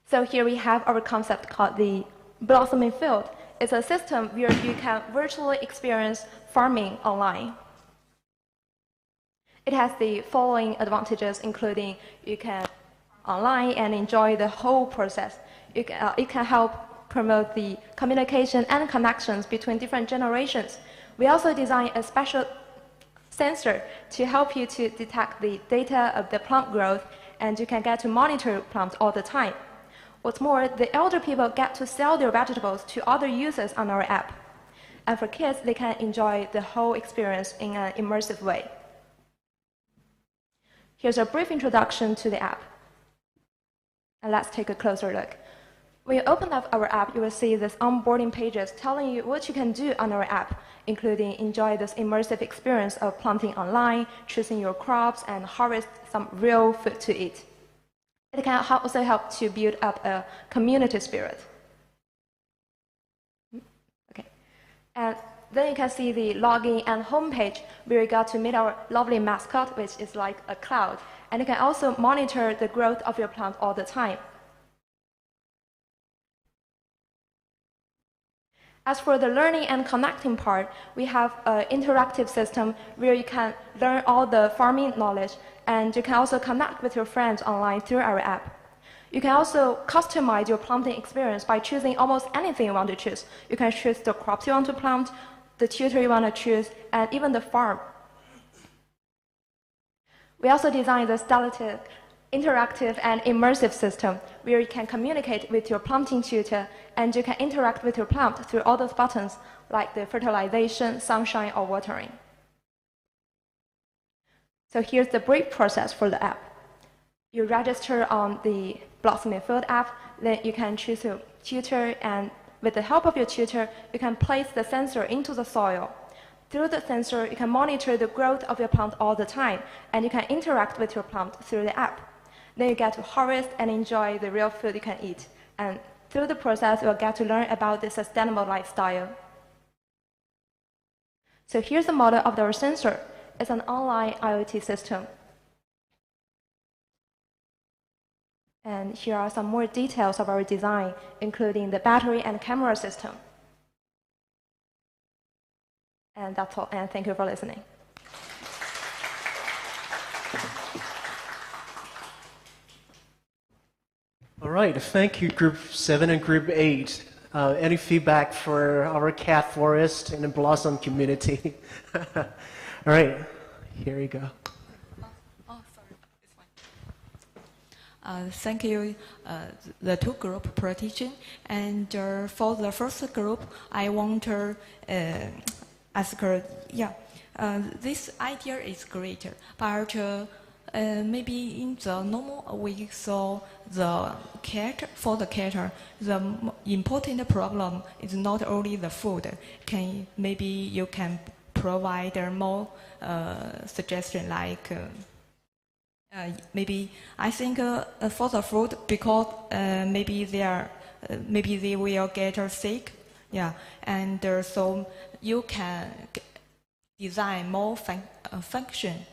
So here we have our concept called the Blossoming Field. It's a system where you can virtually experience farming online. It has the following advantages, including you can online and enjoy the whole process. It can help promote the communication and connections between different generations. We also designed a special sensor to help you to detect the data of the plant growth, and you can get to monitor plants all the time. What's more, the elder people get to sell their vegetables to other users on our app. And for kids, they can enjoy the whole experience in an immersive way. Here's a brief introduction to the app. And let's take a closer look. When you open up our app, you will see these onboarding pages telling you what you can do on our app, including enjoy this immersive experience of planting online, choosing your crops, and harvest some real food to eat. It can also help to build up a community spirit. Okay. And then you can see the login and homepage where you got to meet our lovely mascot, which is like a cloud. And you can also monitor the growth of your plant all the time. As for the learning and connecting part, we have an interactive system where you can learn all the farming knowledge, and you can also connect with your friends online through our app. You can also customize your planting experience by choosing almost anything you want to choose. You can choose the crops you want to plant, the tutor you want to choose, and even the farm. We also designed this delicate, interactive and immersive system where you can communicate with your planting tutor and you can interact with your plant through all those buttons like the fertilization, sunshine, or watering. So here's the brief process for the app. You register on the Blossoming Field app, then you can choose your tutor, and with the help of your tutor, you can place the sensor into the soil. Through the sensor, you can monitor the growth of your plant all the time, and you can interact with your plant through the app. Then you get to harvest and enjoy the real food you can eat. And through the process, you'll get to learn about the sustainable lifestyle. So here's the model of our sensor. It's an online IoT system. And here are some more details of our design, including the battery and camera system. And that's all, and thank you for listening. All right, thank you, Group 7 and Group 8. Any feedback for our cat forest and the Blossom community? All right, here you go. Thank you, the two group participants. And for the first group, I want to ask her, this idea is great, but maybe in the normal week, so the cat, the important problem is not only the food. Maybe you can provide more suggestion like. Maybe I think for the food, because maybe they will get sick, and so you can design more function,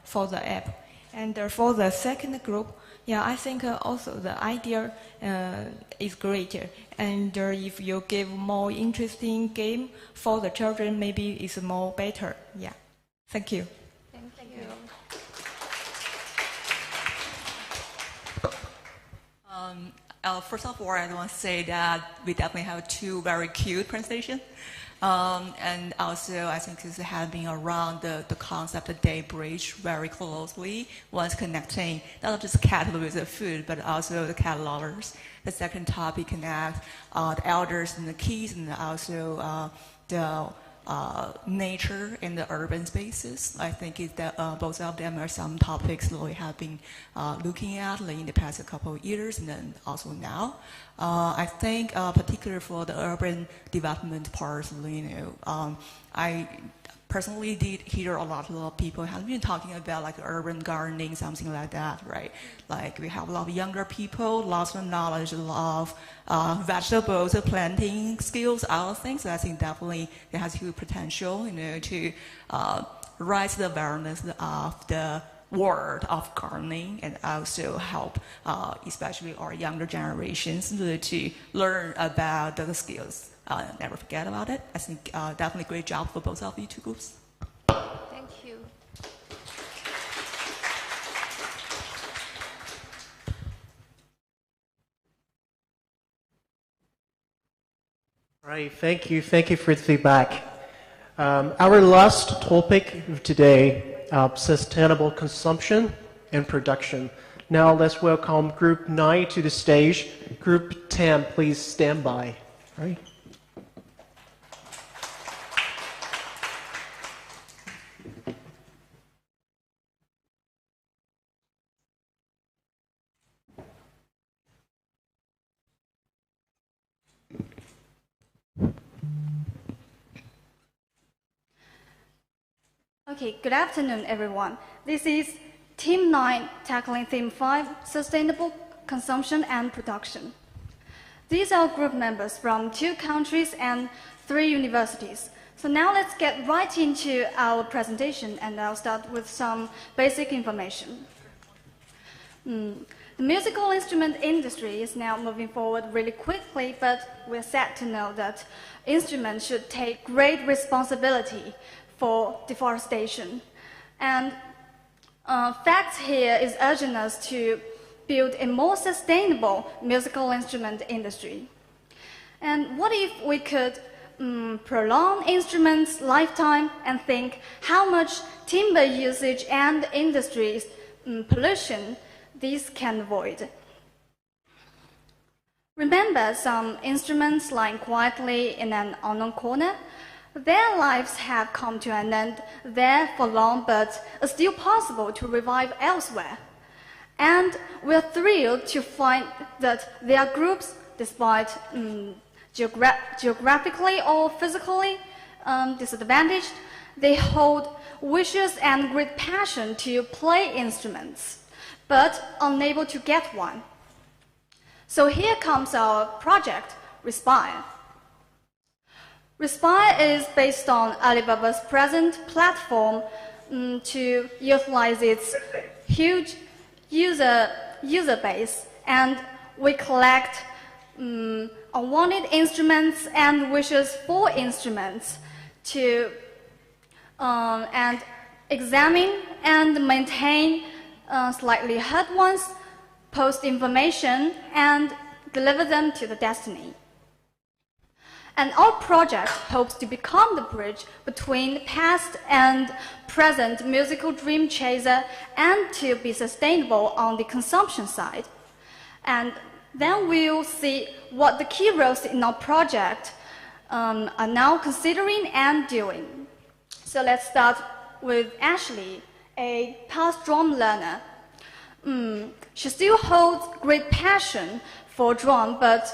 for the app. And for the second group, I think also the idea is great. And if you give more interesting game for the children, maybe it's more better. Thank you. Thank you. First of all, I want to say that we definitely have two very cute presentations. And also, I think this has been around the concept of day bridge very closely. One's connecting not just cat with the food, but also the cat lovers. The second topic connects the elders and the kids, and also the nature in the urban spaces. I think that both of them are some topics that we have been looking at in the past couple of years, and then also now. I think particularly for the urban development part, I personally did hear a lot of people have been talking about like urban gardening, something like that, right? Like we have a lot of younger people, lots of knowledge of vegetables, planting skills, other things. So I think definitely it has huge potential, to raise the awareness of the world of gardening, and also help, especially our younger generations, to learn about the skills. Never forget about it. I think definitely great job for both of you two groups. Thank you. All right, thank you for the feedback. Our last topic of today, sustainable consumption and production. Now let's welcome Group 9 to the stage. Group 10, please stand by. All right. Okay, good afternoon, everyone. This is Team 9 tackling Theme 5, Sustainable Consumption and Production. These are group members from 2 countries and 3 universities. So now let's get right into our presentation, and I'll start with some basic information. The musical instrument industry is now moving forward really quickly, but we're sad to know that instruments should take great responsibility for deforestation. And facts here is urging us to build a more sustainable musical instrument industry. And what if we could prolong instruments' lifetime and think how much timber usage and industry's pollution these can avoid? Remember some instruments lying quietly in an unknown corner? Their lives have come to an end there for long, but are still possible to revive elsewhere. And we're thrilled to find that there are groups, despite geographically or physically disadvantaged, they hold wishes and great passion to play instruments, but unable to get one. So here comes our project, Respire. Respire is based on Alibaba's present platform to utilize its huge user base, and we collect unwanted instruments and wishes for instruments to and examine and maintain slightly hurt ones, post information, and deliver them to the destiny. And our project hopes to become the bridge between past and present musical dream chaser and to be sustainable on the consumption side. And then we'll see what the key roles in our project are now considering and doing. So let's start with Ashley, a past drum learner. She still holds great passion for drum, but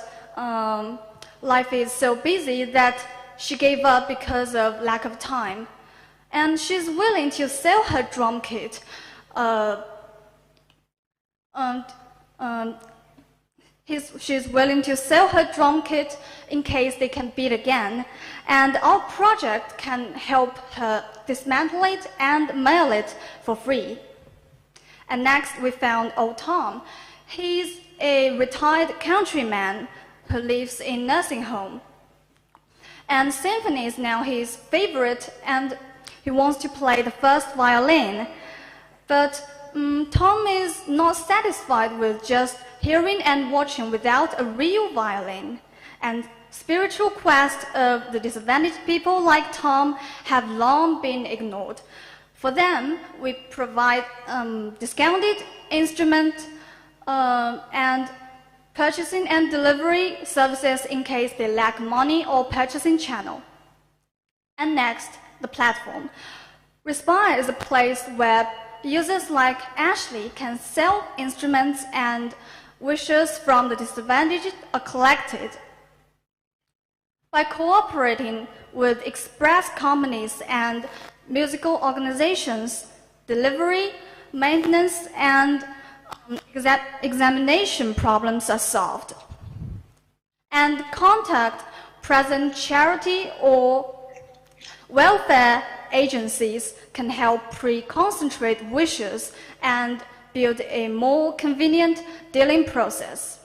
life is so busy that she gave up because of lack of time. And she's willing to sell her drum kit. She's willing to sell her drum kit in case they can beat again. And our project can help her dismantle it and mail it for free. And next we found old Tom. He's a retired countryman who lives in a nursing home. And symphony is now his favorite, and he wants to play the first violin. But Tom is not satisfied with just hearing and watching without a real violin. And spiritual quests of the disadvantaged people like Tom have long been ignored. For them, we provide discounted instrument and purchasing and delivery services in case they lack money or purchasing channel. And next, the platform. Respire is a place where users like Ashley can sell instruments and wishes from the disadvantaged are collected. By cooperating with express companies and musical organizations, delivery, maintenance, and examination problems are solved. And contact present charity or welfare agencies can help pre-concentrate wishes and build a more convenient dealing process.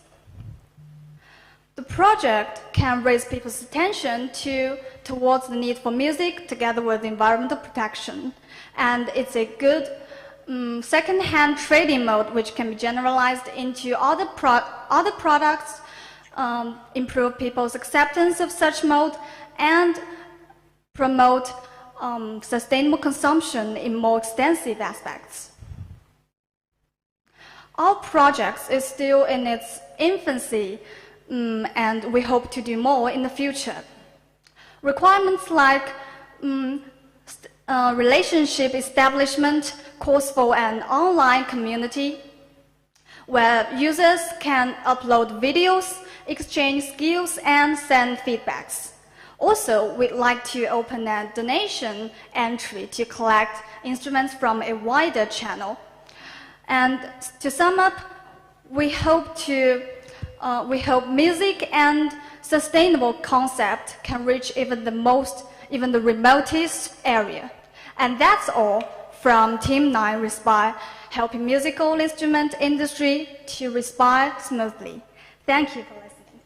The project can raise people's attention towards the need for music together with environmental protection. And it's a good second-hand trading mode which can be generalized into other products, improve people's acceptance of such mode, and promote sustainable consumption in more extensive aspects. Our project is still in its infancy, and we hope to do more in the future. Requirements like relationship establishment calls for an online community where users can upload videos, exchange skills, and send feedbacks. Also, we'd like to open a donation entry to collect instruments from a wider channel. And to sum up, we hope music and sustainable concept can reach even the remotest area. And that's all from Team 9 Respire, helping musical instrument industry to respire smoothly. Thank you for listening.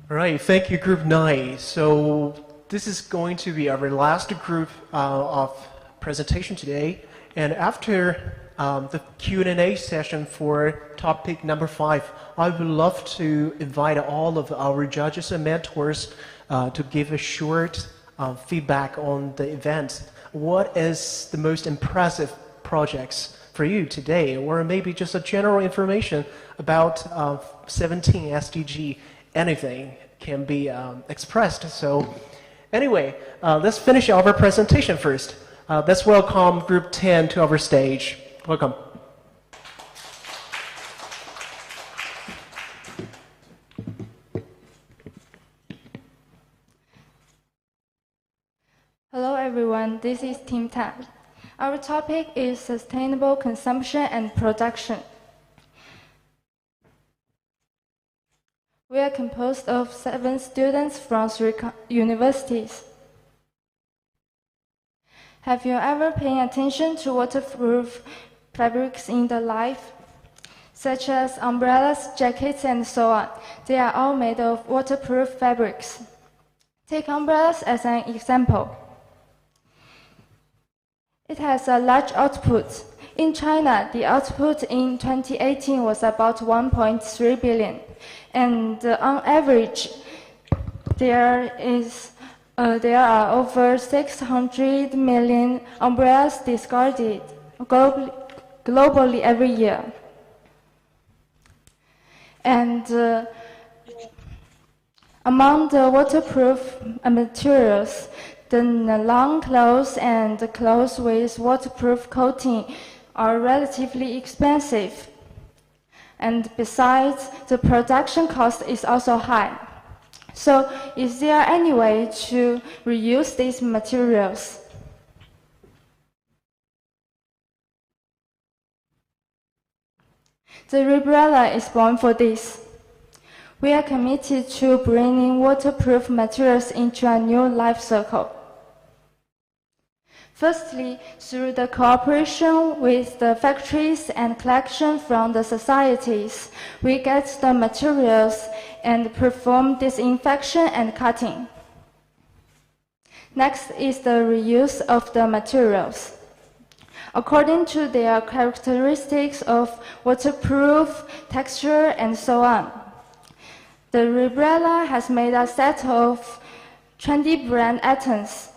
All right, thank you, Group 9. So this is going to be our last group of presentation today. And after the Q&A session for topic number 5, I would love to invite all of our judges and mentors to give a short feedback on the event. What is the most impressive projects for you today? Or maybe just a general information about 17 SDG. Anything can be expressed. So anyway, let's finish our presentation first. Let's welcome Group 10 to our stage. Welcome. Hello everyone, this is Team 10. Our topic is sustainable consumption and production. We are composed of 7 students from 3 universities. Have you ever paid attention to waterproof fabrics in the life? Such as umbrellas, jackets, and so on. They are all made of waterproof fabrics. Take umbrellas as an example. It has a large output. In China, the output in 2018 was about 1.3 billion. And on average, there are over 600 million umbrellas discarded globally every year. And among the waterproof materials, the long clothes and clothes with waterproof coating are relatively expensive. And besides, the production cost is also high. So, is there any way to reuse these materials? The umbrella is born for this. We are committed to bringing waterproof materials into a new life cycle. Firstly, through the cooperation with the factories and collection from the societies, we get the materials and perform disinfection and cutting. Next is the reuse of the materials. According to their characteristics of waterproof, texture, and so on. The umbrella has made a set of trendy brand items.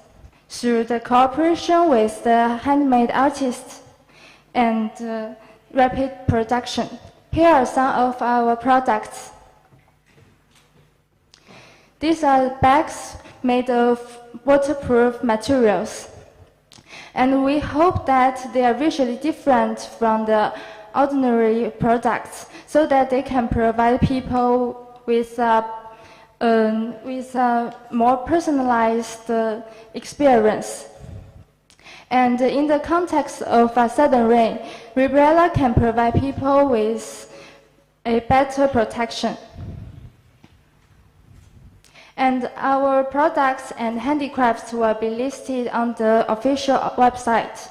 Through the cooperation with the handmade artists and rapid production. Here are some of our products. These are bags made of waterproof materials. And we hope that they are visually different from the ordinary products so that they can provide people with a more personalized experience. And in the context of a sudden rain, umbrella can provide people with a better protection. And our products and handicrafts will be listed on the official website.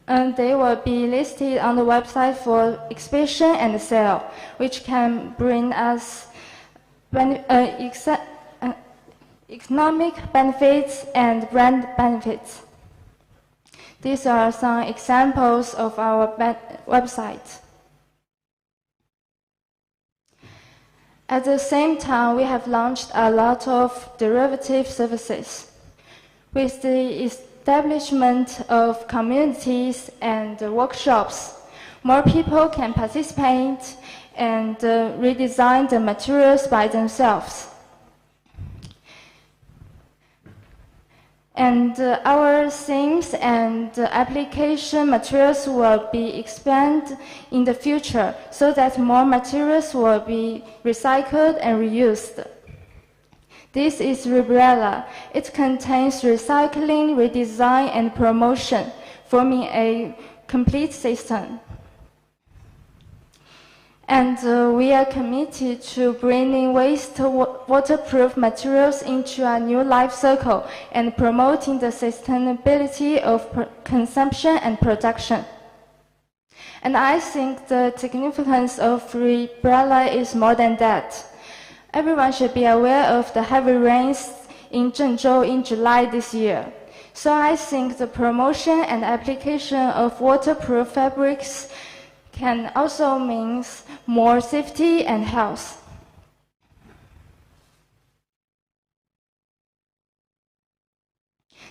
And they will be listed on the website for exhibition and sale, which can bring us economic benefits and brand benefits. These are some examples of our website. At the same time, we have launched a lot of derivative services. With the establishment of communities and workshops, more people can participate and redesign the materials by themselves. And our themes and application materials will be expanded in the future so that more materials will be recycled and reused. This is Rebrella. It contains recycling, redesign, and promotion, forming a complete system. And we are committed to bringing waste waterproof materials into a new life cycle and promoting the sustainability of consumption and production. And I think the significance of Rebrella is more than that. Everyone should be aware of the heavy rains in Zhengzhou in July this year. So I think the promotion and application of waterproof fabrics can also mean more safety and health.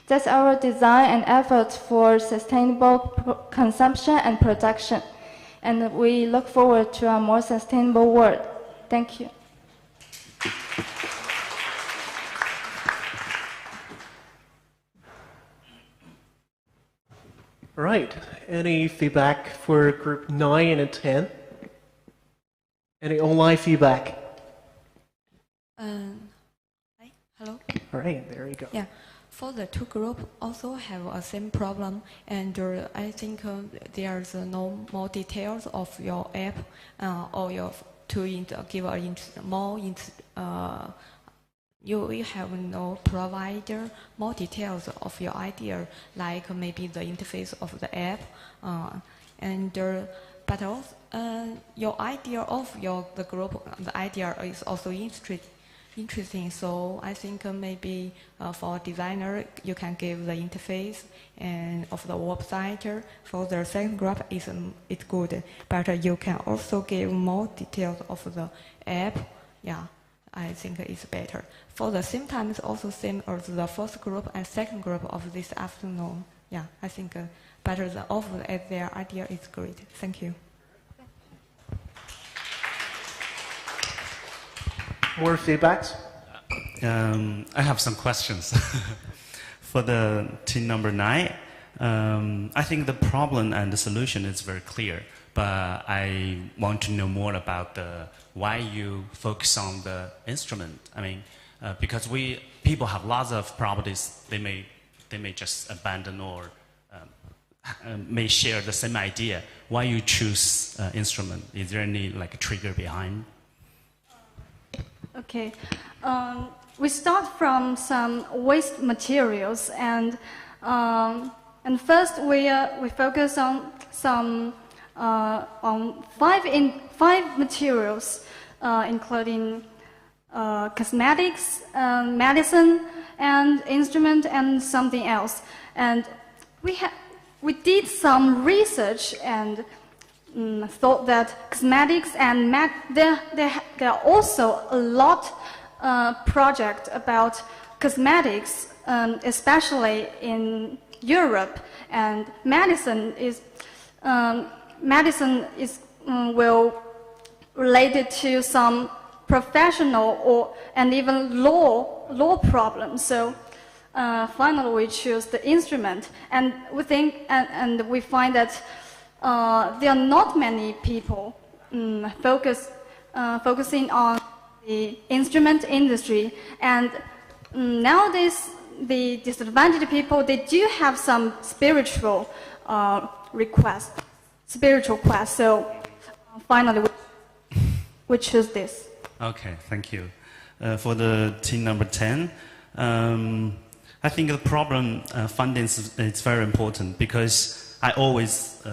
That's our design and effort for sustainable consumption and production. And we look forward to a more sustainable world. Thank you. All right. Any feedback for group 9 and 10? Any online feedback? Hi, hello. All right, there you go. Yeah, for the two groups also have a same problem, and I think there's no more details of your app or your to give more. You have no provider more details of your idea, like maybe the interface of the app, but also your idea of the group, the idea is also interesting. So I think maybe for a designer, you can give the interface and of the website. For the second group, it's good, but you can also give more details of the app. Yeah. I think it's better. For the same time, it's also same as the first group and second group of this afternoon. Yeah, I think better than of their idea is great. Thank you. More feedbacks? I have some questions. For the team number 9, I think the problem and the solution is very clear. But I want to know more about why you focus on the instrument. I mean, because people have lots of properties, they may just abandon or may share the same idea. Why you choose instrument? Is there any trigger behind? Okay, we start from some waste materials, and first we focus on some. On five materials, including cosmetics, medicine, and instrument, and something else. And we did some research and thought that cosmetics and there are also a lot project about cosmetics, especially in Europe, and medicine is. Medicine is related to some professional and even law problems. So finally, we choose the instrument, and we think and we find that there are not many people focusing on the instrument industry, and nowadays the disadvantaged people, they do have some spiritual spiritual quest. So finally, we choose this. Okay, thank you. For the team number 10, I think the problem funding is very important, because I always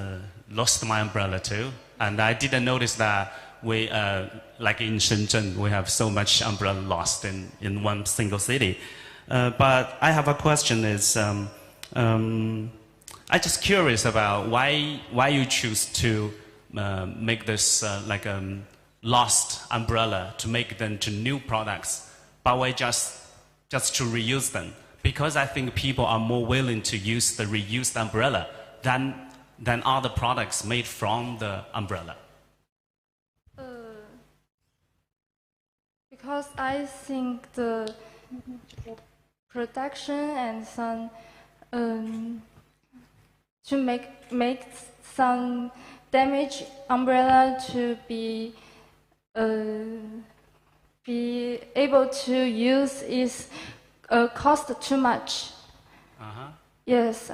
lost my umbrella too, and I didn't notice that we, like in Shenzhen, we have so much umbrella lost in one single city. But I have a question is, I'm just curious about why you choose to make this lost umbrella, to make them to new products, but why just to reuse them? Because I think people are more willing to use the reused umbrella than other products made from the umbrella. Because I think protection and some to make some damage umbrella to be able to use is cost too much. Yes,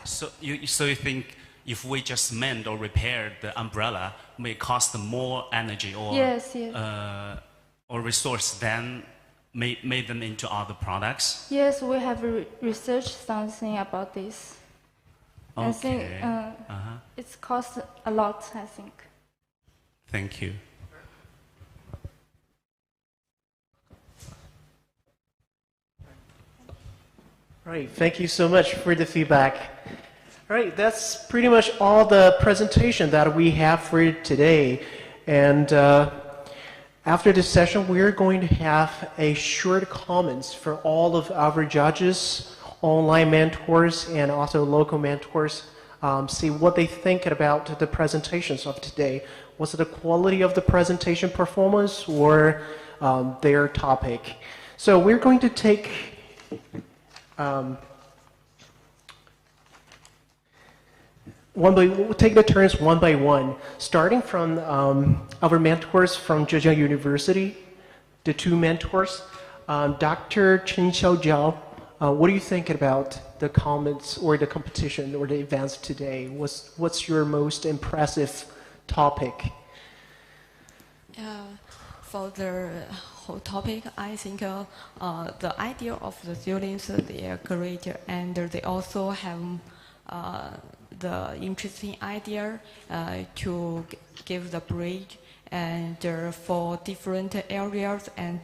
So you think if we just mend or repair the umbrella may cost more energy or or resource than made them into other products? Yes, we have researched something about this. Okay. I think it's cost a lot, I think. Thank you. All right, thank you so much for the feedback. All right, that's pretty much all the presentation that we have for today. And after this session, we're going to have a short comments for all of our judges, online mentors, and also local mentors. See what they think about the presentations of today. Was it the quality of the presentation performance or their topic? So we're going to take we'll take the turns one by one, starting from our mentors from Zhejiang University, the two mentors. Dr. Chen Xiaojiao, what do you think about the comments or the competition or the events today? What's your most impressive topic? For the whole topic, I think the idea of the students, they are great, and they also have the interesting idea to give the bridge and for different areas and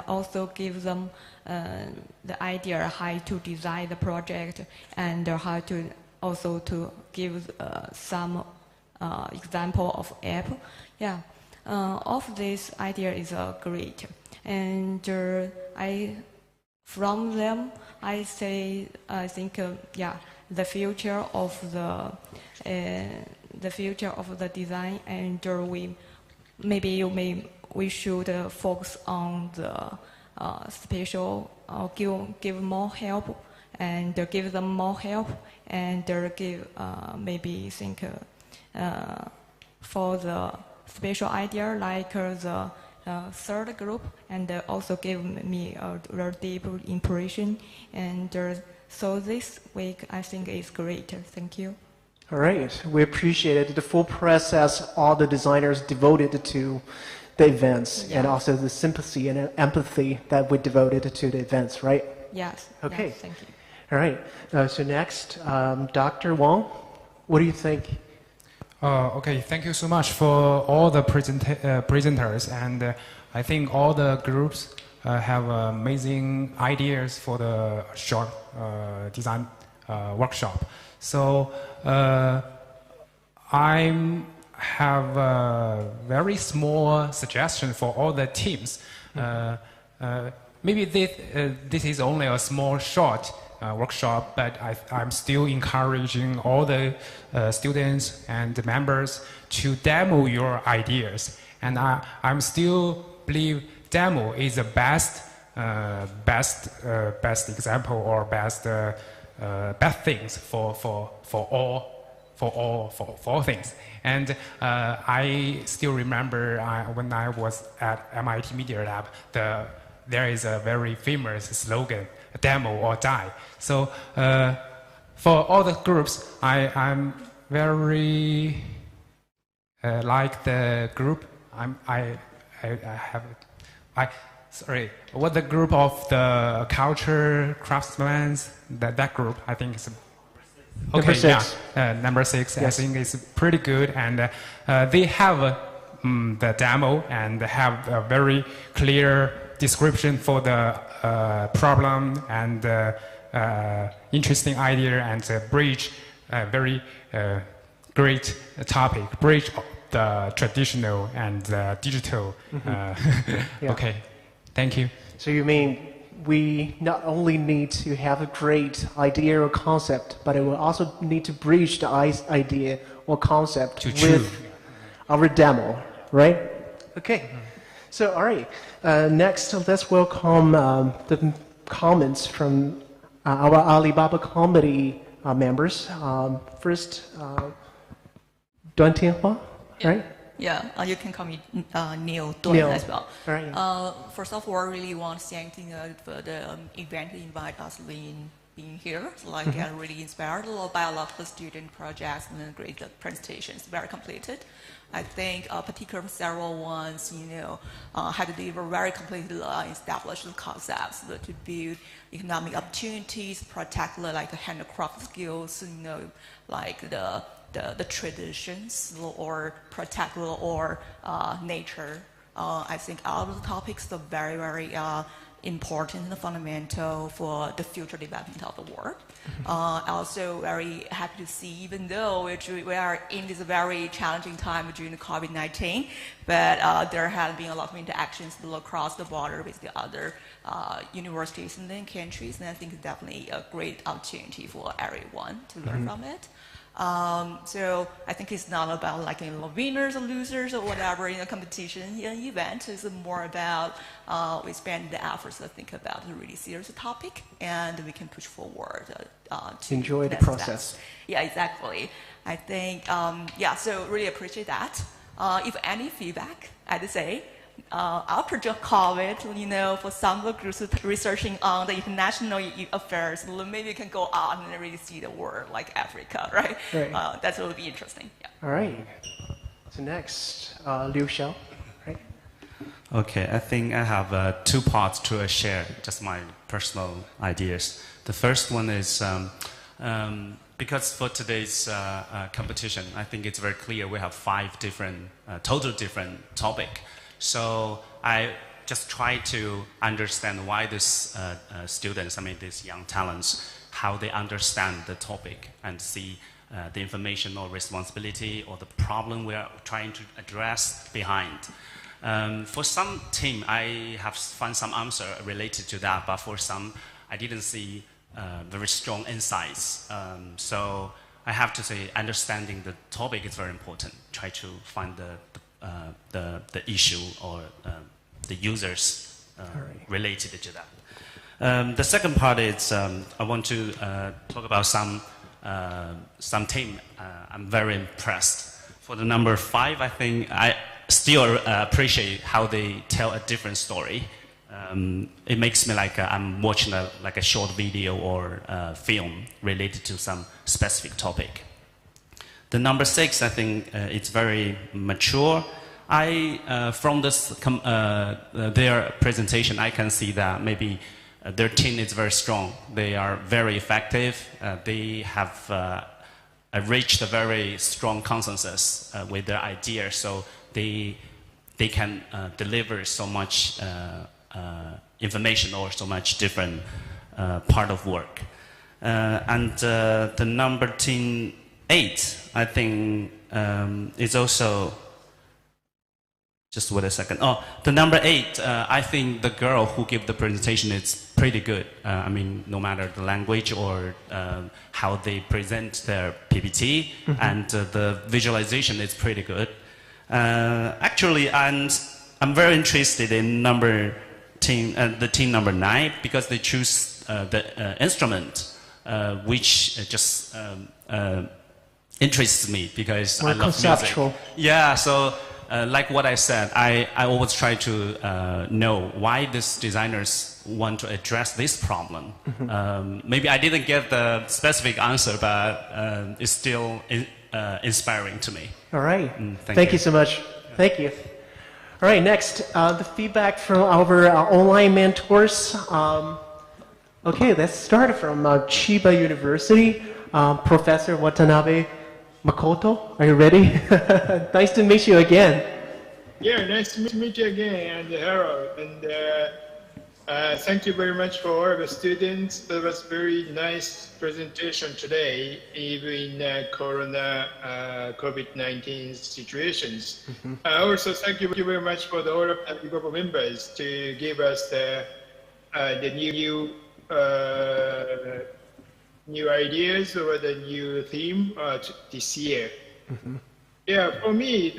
also give them the idea how to design the project and how to also to give some example of app. Yeah. Of this idea is great, and from them I think the future of the design, and we should focus on the special give more help and give them more help and give for the special idea like the third group, and also gave me a very deep impression. And so this week I think is great. Thank you. All right, we appreciated the full process all the designers devoted to the events, and also the sympathy and empathy that we devoted to the events, right? Yes. Okay. Yes, thank you. All right. So next, Dr. Wang, what do you think? Okay, thank you so much for all the presenters, and I think all the groups have amazing ideas for the short design workshop. So I have a very small suggestion for all the teams. Maybe this is only a small short workshop, but I'm still encouraging all the students and members to demo your ideas. And I'm still believe demo is the best example or best things for all things. And I still remember when I was at MIT Media Lab, there is a very famous slogan, demo or die. So for all the groups, I'm very like the group. What the group of the culture craftsmen, that group, I think is number 6. Number 6. Yes. I think it's pretty good, and they have the demo and have a very clear description for the problem and interesting idea, and bridge very great topic, bridge the traditional and the digital. Yeah. Okay, thank you. So you mean we not only need to have a great idea or concept, but it will also need to bridge the idea or concept with our demo, right? Okay. So, all right. Next, let's welcome the comments from our Alibaba committee members. First, Duan Tianhua, right? Yeah, you can call me Neil Neil. as well. All right. First of all, I really want to thank for the event to invite us being here. I get really inspired by a lot of the student projects and great presentations, very completed. I think particularly several ones, had to deliver very completely established concepts to build economic opportunities, protect like handicraft skills, like the traditions or protect or nature. I think all of the topics are very, very important and fundamental for the future development of the world. Also very happy to see, even though we are in this very challenging time during the COVID-19, but there have been a lot of interactions across the border with the other universities and then countries, and I think it's definitely a great opportunity for everyone to learn from it. So I think it's not about like winners or losers or whatever in a competition event. It's more about we spend the efforts to think about a really serious topic and we can push forward to enjoy the process. Steps. Yeah, exactly. I think so really appreciate that. If any feedback, I'd say. After the COVID, for some of the groups researching on the international affairs, maybe you can go out and really see the world, like Africa, right? Right. That will be interesting. Yeah. All right. So next, Liu Xiao, right? Okay, I think I have 2 parts to share, just my personal ideas. The first one is because for today's competition, I think it's very clear we have 5 different, total different topics. So I just try to understand why these students, these young talents, how they understand the topic and see the information or responsibility or the problem we are trying to address behind. For some team, I have found some answer related to that, but for some, I didn't see very strong insights. So I have to say, understanding the topic is very important. Try to find the issue or the users related to that. The second part is I want to talk about some team. I'm very impressed. For the number 5, I think I still appreciate how they tell a different story. It makes me like I'm watching a short video or film related to some specific topic. The number 6, I think it's very mature. From this their presentation, I can see that maybe their team is very strong. They are very effective. They have reached a very strong consensus with their ideas, so they can deliver so much information or so much different part of work. And the number 8, I think, is also. Just wait a second. Oh, the number 8, I think the girl who gave the presentation is pretty good. No matter the language or how they present their PPT, and the visualization is pretty good. Actually, I'm very interested in the team number 9, because they choose the instrument, which just interests me because I love conceptual. music. Yeah, so. Like what I said, I always try to know why these designers want to address this problem. Maybe I didn't get the specific answer, but it's still inspiring to me. All right. Thank you so much. Thank you. All right, next, the feedback from our online mentors. Okay, let's start from Chiba University. Professor Watanabe Makoto, are you ready? Nice to meet you again. Yeah, nice to meet you again, and Harold. And thank you very much for all the students. That was very nice presentation today, even in Corona COVID-19 situations. Also, thank you very much for all of the group of members to give us the new ideas or the new theme this year. Yeah, for me,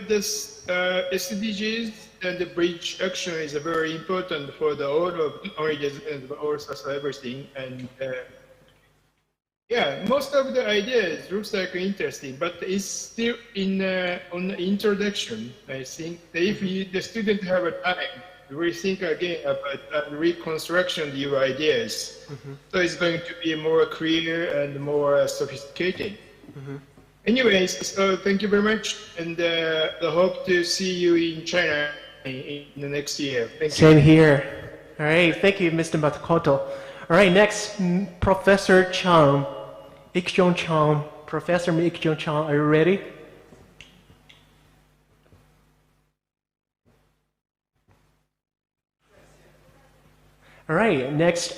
this SDGs and the bridge action is very important for the all of knowledge and also everything. And yeah, most of the ideas looks like interesting, but it's still in on the introduction. I think that if the student have a time to rethink again about reconstruction of your ideas, so it's going to be more clear and more sophisticated. Anyways, so thank you very much, and I hope to see you in China in the next year. Thank you. Same here. All right, thank you, Mr. Makoto. All right, next, Professor Chang, Ik-Jong Chang. Professor Ik-Jong Chang, are you ready? All right, next,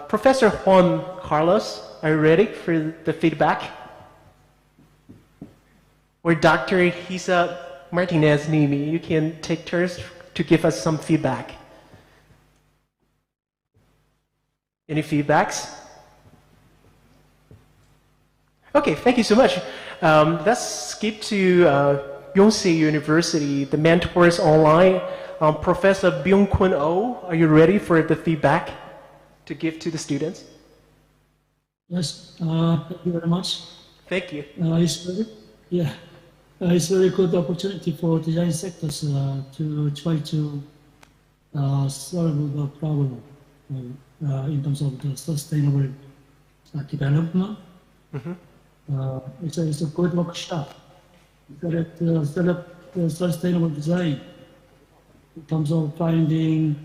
Professor Juan Carlos, are you ready for the feedback? Or Dr. Hisa Martinez-Nimi, you can take turns to give us some feedback. Any feedbacks? Okay, thank you so much. Let's skip to Yonsei University, the Mentors Online. Professor Byung-Kun Oh, are you ready for the feedback to give to the students? Yes, thank you very much. Thank you. It's a very good opportunity for design sectors to try to solve the problem in terms of the sustainable development. It's a good workshop that set up sustainable design in terms of finding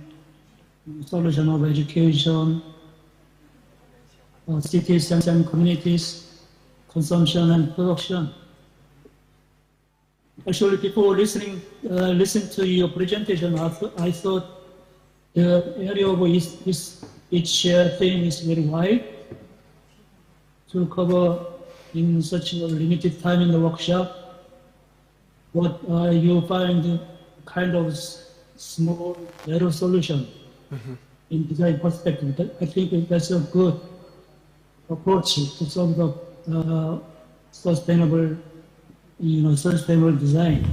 solution of education, cities and communities, consumption and production. Actually, before listening to your presentation, I thought the area of each theme is very wide to cover in such a limited time in the workshop. But you find kind of small, narrow solution in design perspective. I think that's a good approach to solve the sustainable design.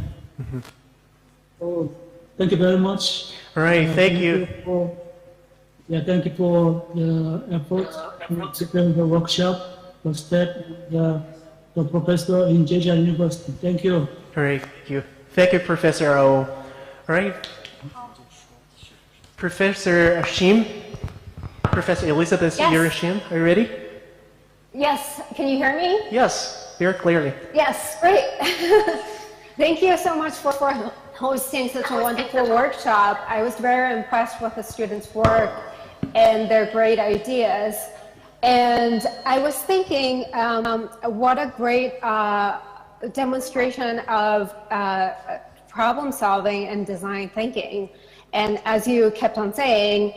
So, thank you very much. All right, thank you. Thank you for the effort to prepare the workshop, the step, the professor in Jeju University. Thank you. All right, thank you. Thank you, Professor O. All right. Professor Ashim, Professor Elizabeth Yerashim, are you ready? Yes, can you hear me? Yes, very clearly. Yes, great. Thank you so much for hosting such a wonderful workshop. I was very impressed with the students' work and their great ideas. And I was thinking, what a great demonstration of problem solving and design thinking. And as you kept on saying,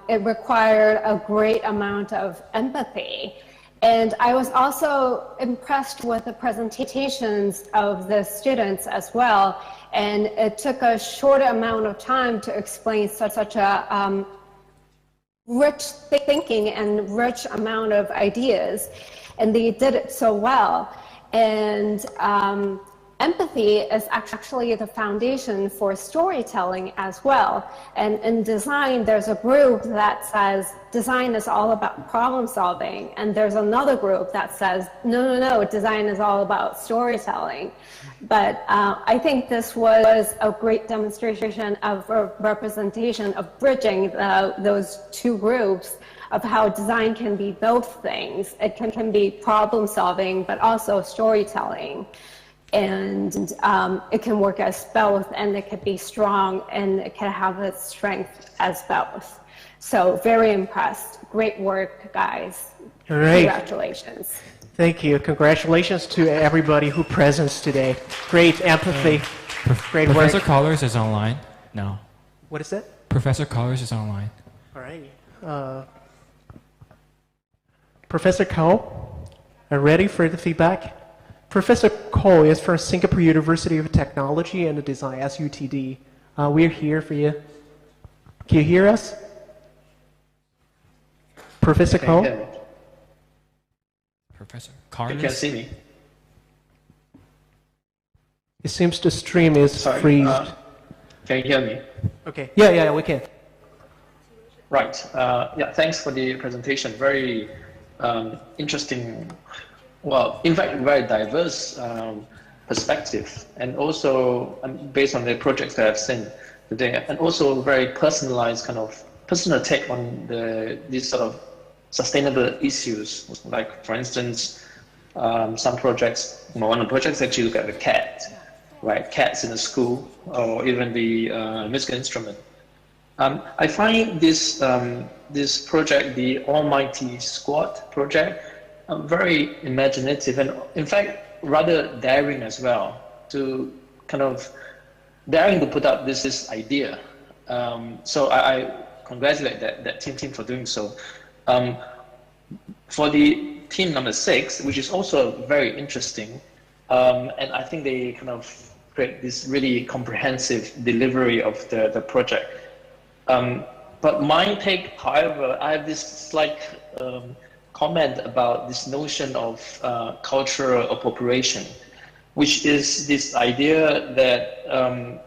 it required a great amount of empathy. And I was also impressed with the presentations of the students as well. And it took a short amount of time to explain such a rich thinking and rich amount of ideas. And they did it so well. And empathy is actually the foundation for storytelling as well. And in design, there's a group that says design is all about problem solving. And there's another group that says, no, design is all about storytelling. But I think this was a great demonstration of a representation of bridging those two groups of how design can be both things. It can be problem solving, but also storytelling. And it can work as both, and it can be strong, and it can have its strength as both. So very impressed. Great work, guys. All right. Congratulations. Thank you. Congratulations to everybody who presents today. Great empathy. Great work. Professor Collars is online. No. What is that? Professor Collars is online. All right. Professor Ko, are you ready for the feedback? Professor Ko is from Singapore University of Technology and Design, SUTD. We're here for you. Can you hear us? Professor Ko? Professor Carlos? You can see me. It seems the stream is freezed. Can you hear me? Okay. Yeah, we can. Right. Yeah, thanks for the presentation. Very interesting, well, in fact, very diverse perspective, and also based on the projects that I've seen today, and also very personalized kind of personal take on these sort of sustainable issues. Like, for instance, some projects, one of the projects actually look at the cat, right? Cats in the school, or even the musical instrument. I find this this project, the Almighty Squad project, very imaginative and, in fact, rather daring as well, to kind of daring to put up this idea. So I congratulate that team for doing so. For the team number 6, which is also very interesting, and I think they kind of create this really comprehensive delivery of the project. But my take, however, I have this slight comment about this notion of cultural appropriation, which is this idea that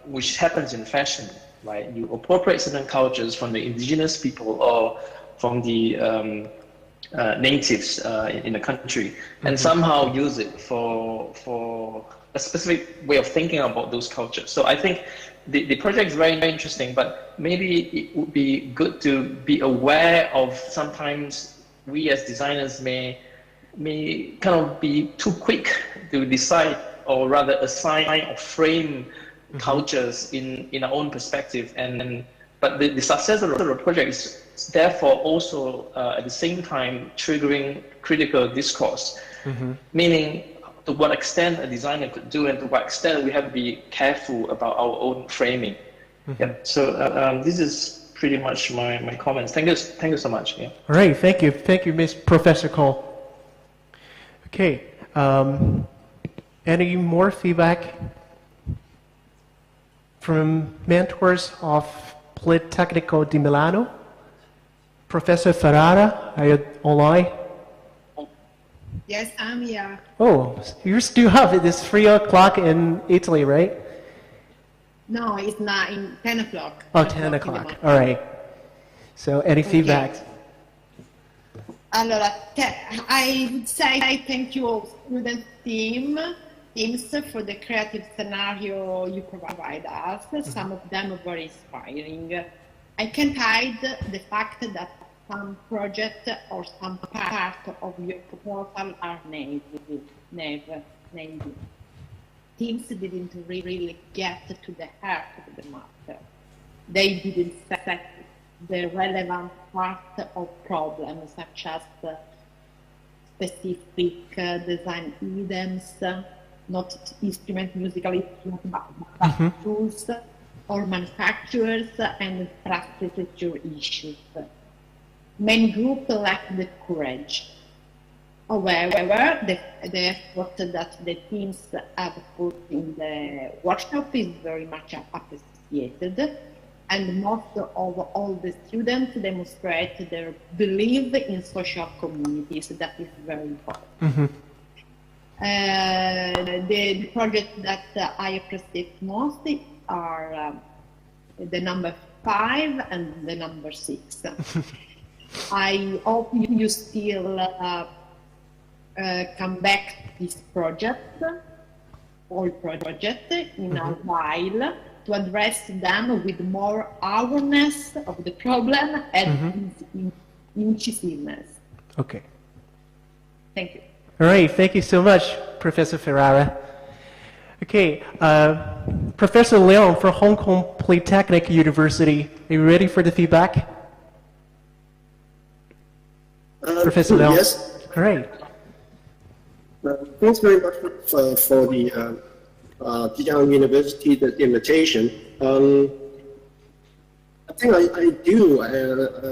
which happens in fashion, right? You appropriate certain cultures from the indigenous people or from the natives in the country, and somehow use it for a specific way of thinking about those cultures. So I think the project is very, very interesting, but maybe it would be good to be aware of sometimes we as designers may kind of be too quick to decide, or rather assign or frame cultures in our own perspective. But the success of the project is therefore also at the same time triggering critical discourse, meaning to what extent a designer could do and to what extent we have to be careful about our own framing. Yeah. So this is pretty much my comments. Thank you so much. Yeah. All right, thank you, Miss Professor Cole. Okay, any more feedback from mentors of Politecnico di Milano? Professor Ferrara, are you online? Yes, I'm here. Oh, you still have it. It's 3 o'clock in Italy, right? No, it's not in 10 o'clock. Oh, 10 o'clock. All right. So, any feedback? Allora, I would say thank you all student teams for the creative scenario you provide us. Some of them are very inspiring. I can't hide the fact that some project or some part of your proposal are naive. Teams didn't really get to the heart of the matter. They didn't set the relevant part of problems, such as specific design items, not musical instruments, but tools, or manufacturers and infrastructure issues. Many groups lack the courage. However, the effort that the teams have put in the workshop is very much appreciated, and most of all the students demonstrate their belief in social communities. That is very important. The projects that I appreciate most are the number 5 and the number 6. I hope you still come back to this project, all project, in a while, to address them with more awareness of the problem and incisiveness. Okay. Thank you. All right, thank you so much, Professor Ferrara. Okay, Professor Leon from Hong Kong Polytechnic University, are you ready for the feedback? Professor Leon? Yes. All right. Thanks very much for the Zhejiang University the invitation. I think I do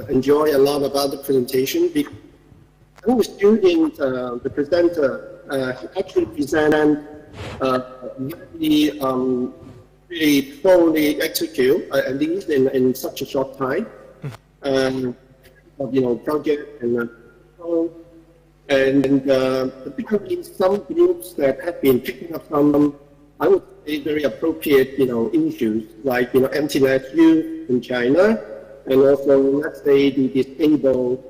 enjoy a lot about the presentation because I think the student, the presenter, actually present really thoroughly execute, at least in such a short time, project and particularly some groups that have been picking up some I would say, very appropriate, issues like, empty-nest youth in China, and also, let's say, the disabled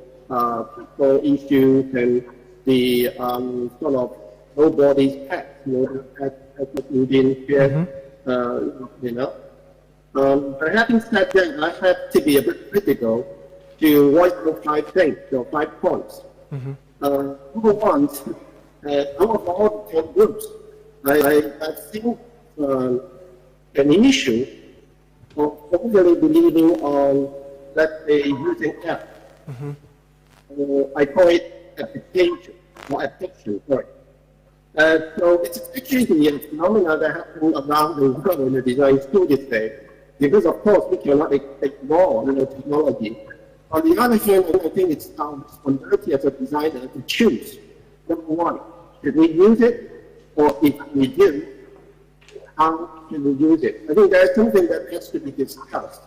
people issues and the sort of nobody's pet, as Indian here, But having said that, I have to be a bit critical to voice out 5 things, 5 points. Number one, out of all the 10 groups, I think an issue of overly believing on, let's say, using app. I call it application or addiction. Sorry. So it's actually the phenomena that happen around the world in the design school these days. Because of course we cannot ignore technology. On the other hand, I think it's our responsibility as a designer to choose. Number one, should we use it? Or if we do, how should we use it? I think that's something that has to be discussed.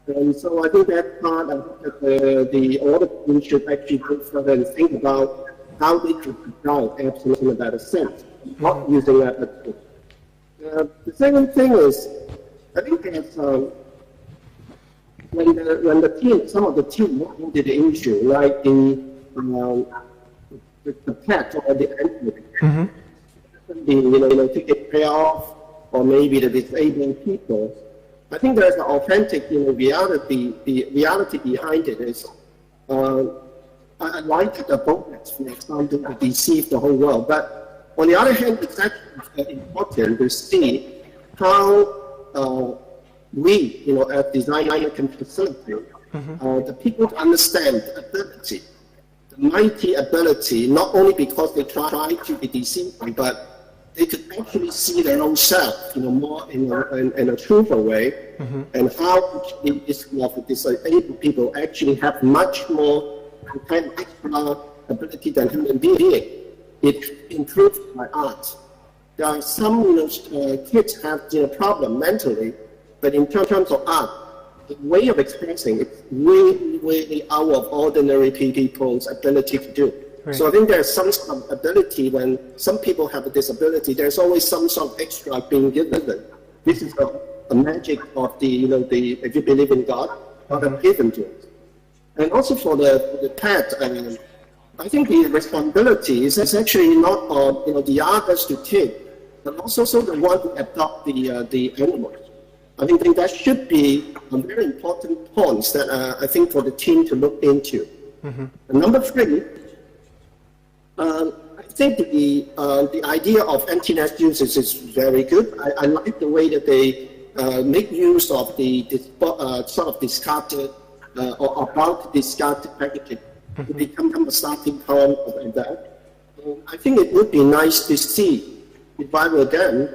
And so I think that part, I think that the audit should actually go further and think about how they could design apps in a better sense, not using that as a tool. The second thing is, I think that when the team, some of the team look into the issue, like the pet or the animal, taking care of, or maybe the disabled people. I think there's an authentic, reality. The reality behind it is, I like the boldness, for example, to deceive the whole world. But on the other hand, it's actually important to see how we, as designers, can facilitate the people to understand the ability, the mighty ability, not only because they try to be deceiving, but they could actually see their own self, more in a truthful way, and how this of the disabled people actually have much more kind of extra ability than human beings. It improves by art. There are some kids have problem mentally, but in terms of art, the way of expressing it's really, really out of ordinary people's ability to do. Right. So I think there's some sort of ability when some people have a disability. There's always some sort of extra being given. This is the magic of the if you believe in God, God has given to us. And also for the pet, I think the responsibility is actually not on the others to take, but also the one who adopt the animals. I think that should be a very important point that I think for the team to look into. And number 3. I think the idea of empty-nest users is very good. I like the way that they make use of the sort of discarded or about to discard packaging to become a starting point of that. I think it would be nice to see, if I were them,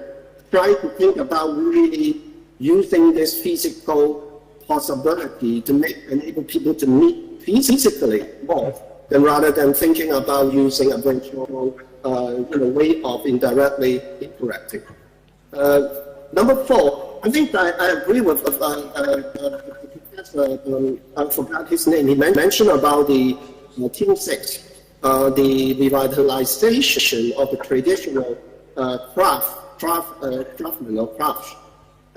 try to think about really using this physical possibility to enable people to meet physically more, than rather than thinking about using a virtual way of indirectly interacting. Number 4, I think I agree with I forgot his name. He mentioned about the Team 6, the revitalization of the traditional craftsmen or craft.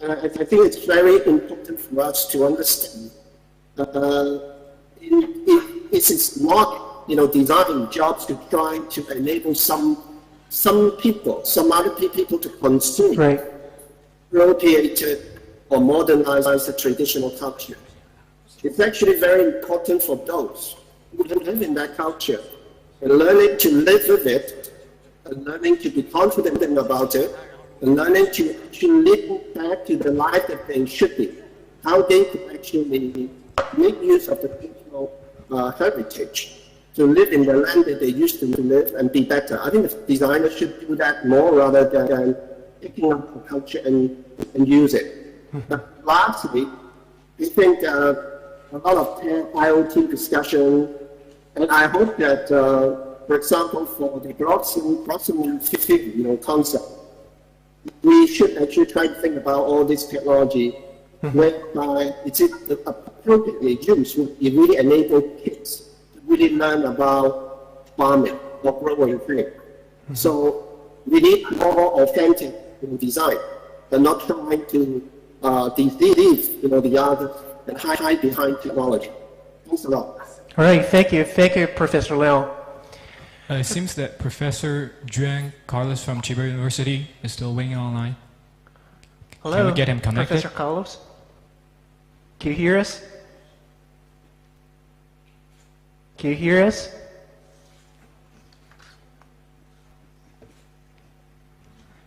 I think it's very important for us to understand. It is not, designing jobs to try to enable some people, some other people to consume, appropriate or modernize the traditional culture. It's actually very important for those who live in that culture and learning to live with it, and learning to be confident about it, and learning to live back to the life that they should be, how they can actually make use of the cultural heritage to live in the land that they used to live and be better. I think the designers should do that more rather than picking up the culture and use it. But lastly, I think a lot of IoT discussion, and I hope that, for example, for the proximate fitting concept, we should actually try to think about all this technology, whereby it's appropriately used, it really enable kids to really learn about farming or growing things. So we need more authentic design, but not trying to deceive the others and hide behind technology. Thanks a lot. All right, thank you, Professor Liang. It seems that Professor Juan Carlos from Chiba University is still waiting online. Hello, can we get him connected? Professor Carlos? Can you hear us? Can you hear us?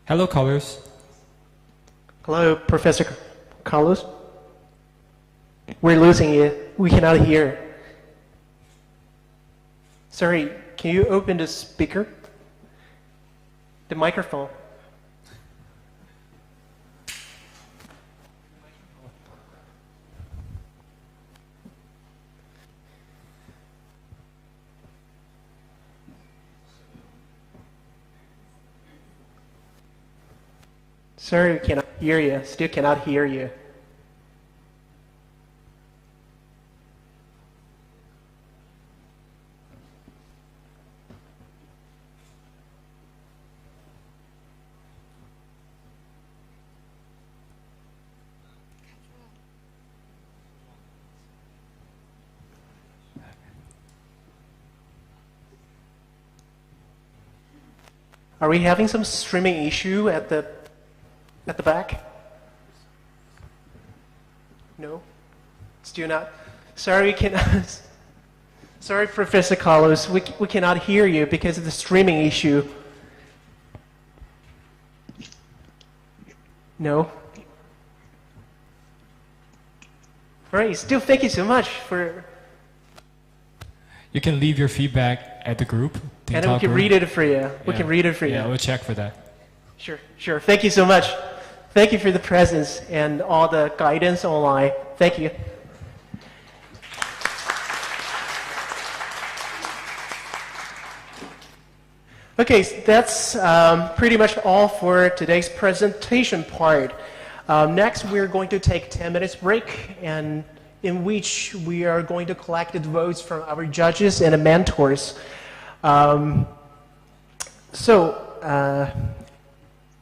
Hello, Carlos. Hello, Professor Carlos? We're losing you. We cannot hear. Sorry, can you open the speaker? The microphone. Sorry, we cannot hear you. Still cannot hear you. Are we having some streaming issue at the back? No? Still not? Sorry, we cannot. Sorry, Professor Carlos, we cannot hear you because of the streaming issue. No? All right, still thank you so much for... You can leave your feedback at the group. And then we can read it for you. We can read it for you. Yeah, we'll check for that. Sure. Thank you so much. Thank you for the presence and all the guidance online. Thank you. Okay, so that's pretty much all for today's presentation part. Next, we're going to take 10 minutes break, and in which we are going to collect the votes from our judges and the mentors.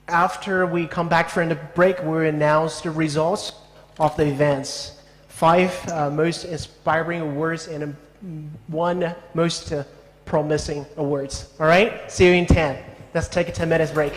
After we come back from the break, we'll announce the results of the events. 5 most inspiring awards and 1 most promising awards. All right? See you in 10. Let's take a 10 minutes break.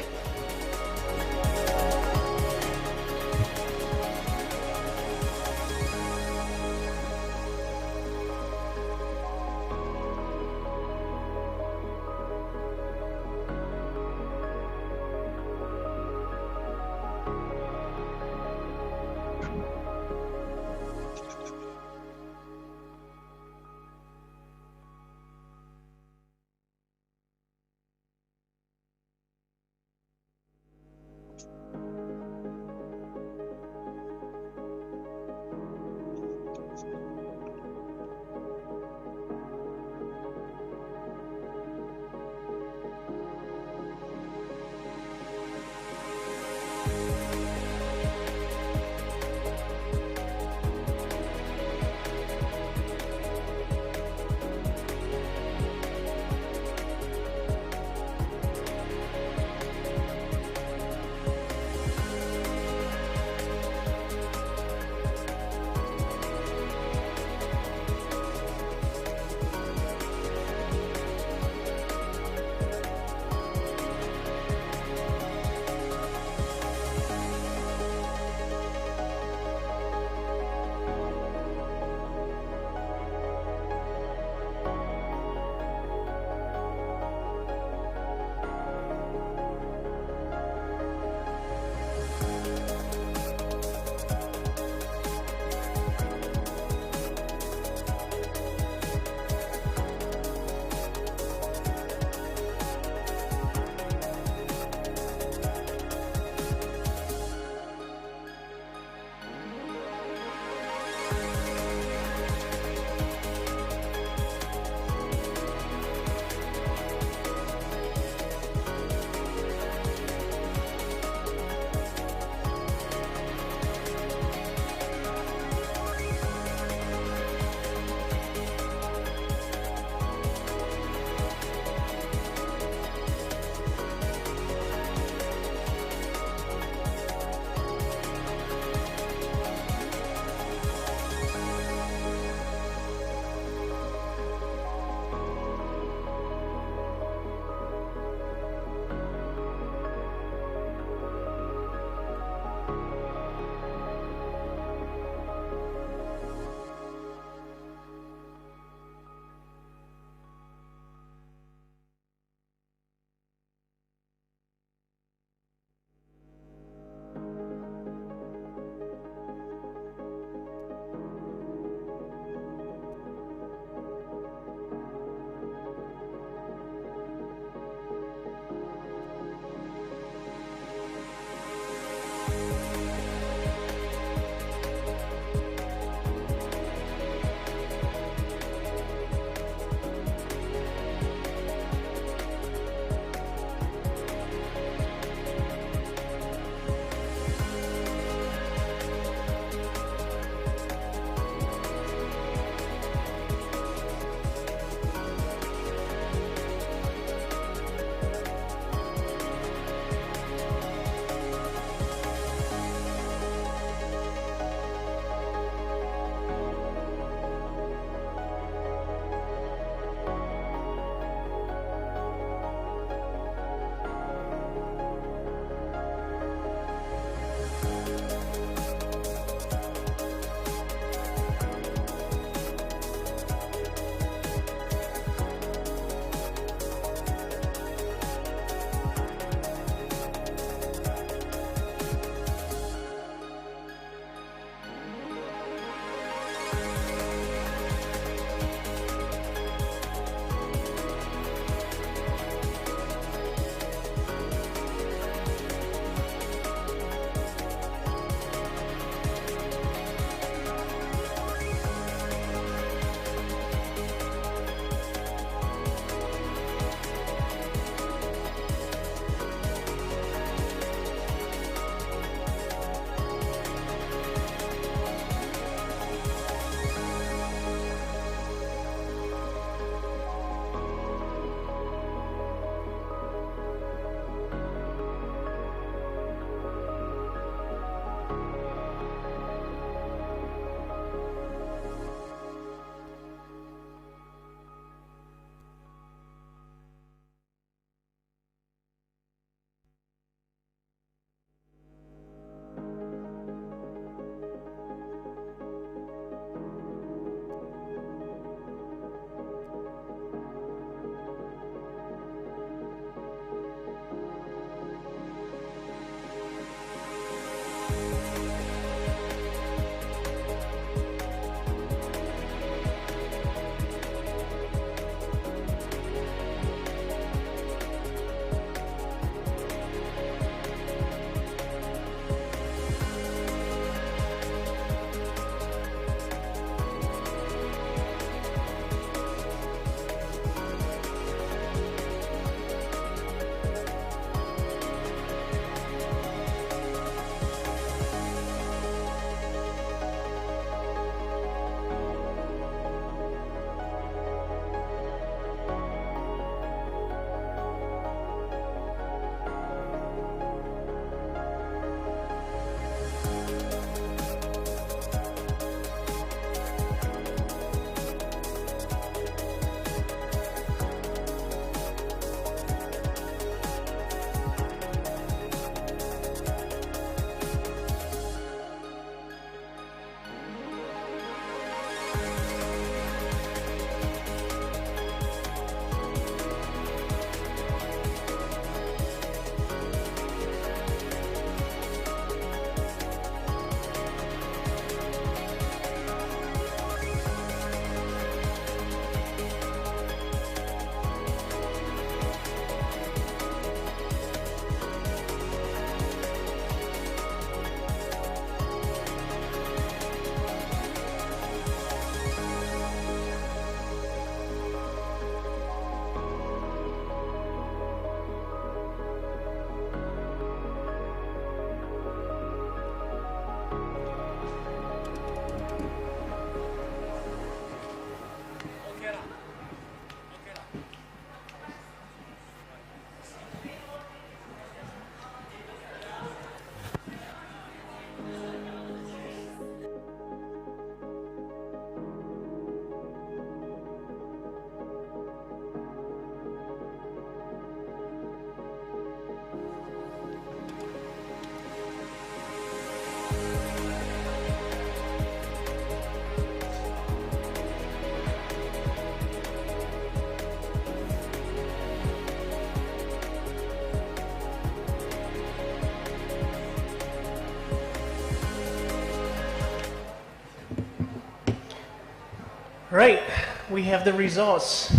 Right, we have the results.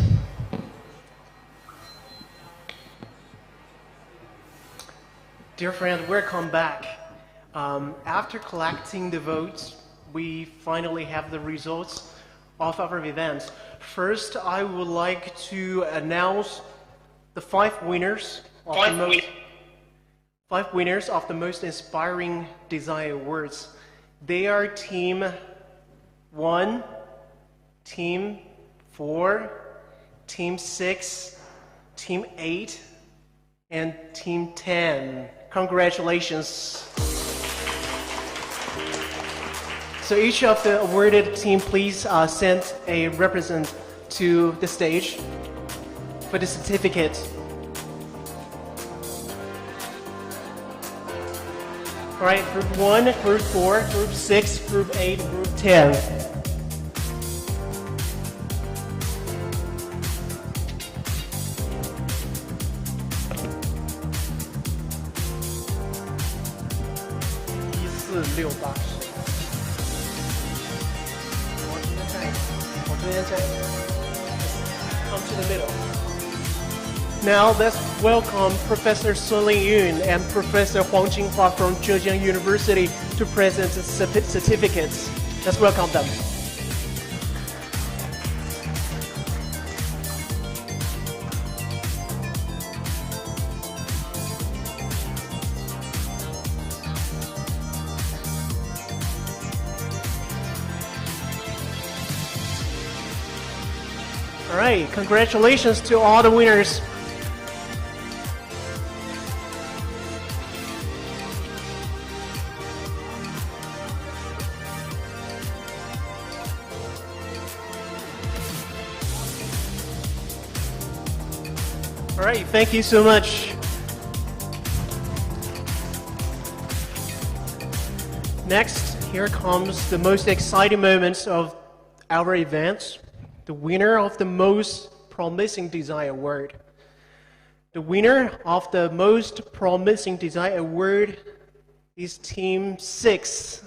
Dear friend, welcome back. After collecting the votes, we finally have the results of our events. First, I would like to announce the five winners of the most inspiring design awards. They are Team 1, Team 4, Team 6, Team 8, and Team 10. Congratulations. So each of the awarded team, please send a representative to the stage for the certificate. All right, Group 1, Group 4, Group 6, Group 8, Group 10. Come to the middle. Now let's welcome Professor Sun Lingyun and Professor Huang Jinghua from Zhejiang University to present the certificates. Let's welcome them. All right, congratulations to all the winners. All right, thank you so much. Next, here comes the most exciting moments of our events. The winner of the most promising design award. The winner of the most promising design award is Team 6.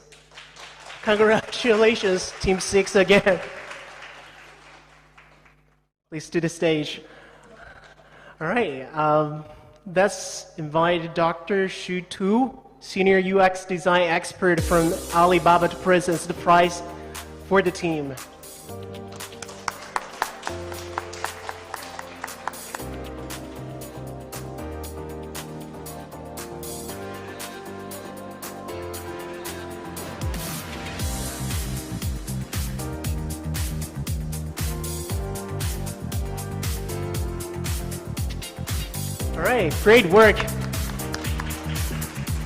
Congratulations, Team 6 again. Please to the stage. All right, let's invite Dr. Xu Tu, Senior UX Design Expert from Alibaba, to present the prize for the team. All right, great work.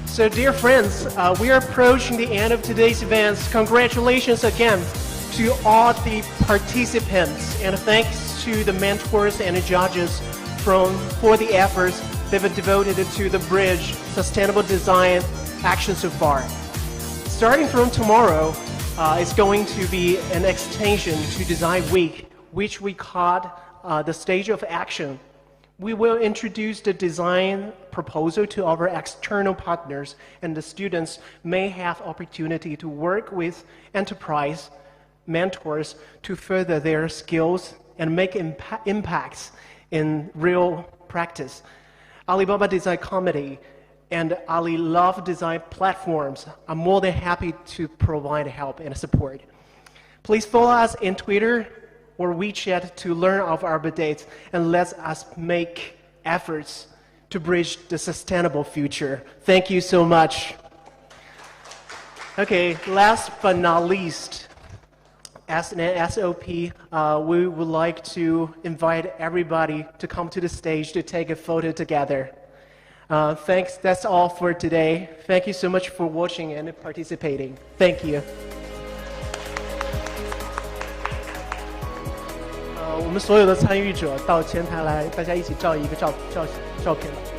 So dear friends, we are approaching the end of today's events. Congratulations again to all the participants, and thanks to the mentors and the judges for the efforts they've devoted to the Bridge Sustainable Design action so far. Starting from tomorrow, it's going to be an extension to Design Week, which we called the stage of action. We will introduce the design proposal to our external partners, and the students may have opportunity to work with enterprise mentors to further their skills and make impacts in real practice. Alibaba Design Committee and Ali Love Design platforms are more than happy to provide help and support. Please follow us in Twitter or WeChat to learn of our updates, and let us make efforts to bridge the sustainable future. Thank you so much. Okay, last but not least, as an SOP, we would like to invite everybody to come to the stage to take a photo together. Thanks, that's all for today. Thank you so much for watching and participating. Thank you. 我们所有的参与者到前台来，大家一起照一个照片。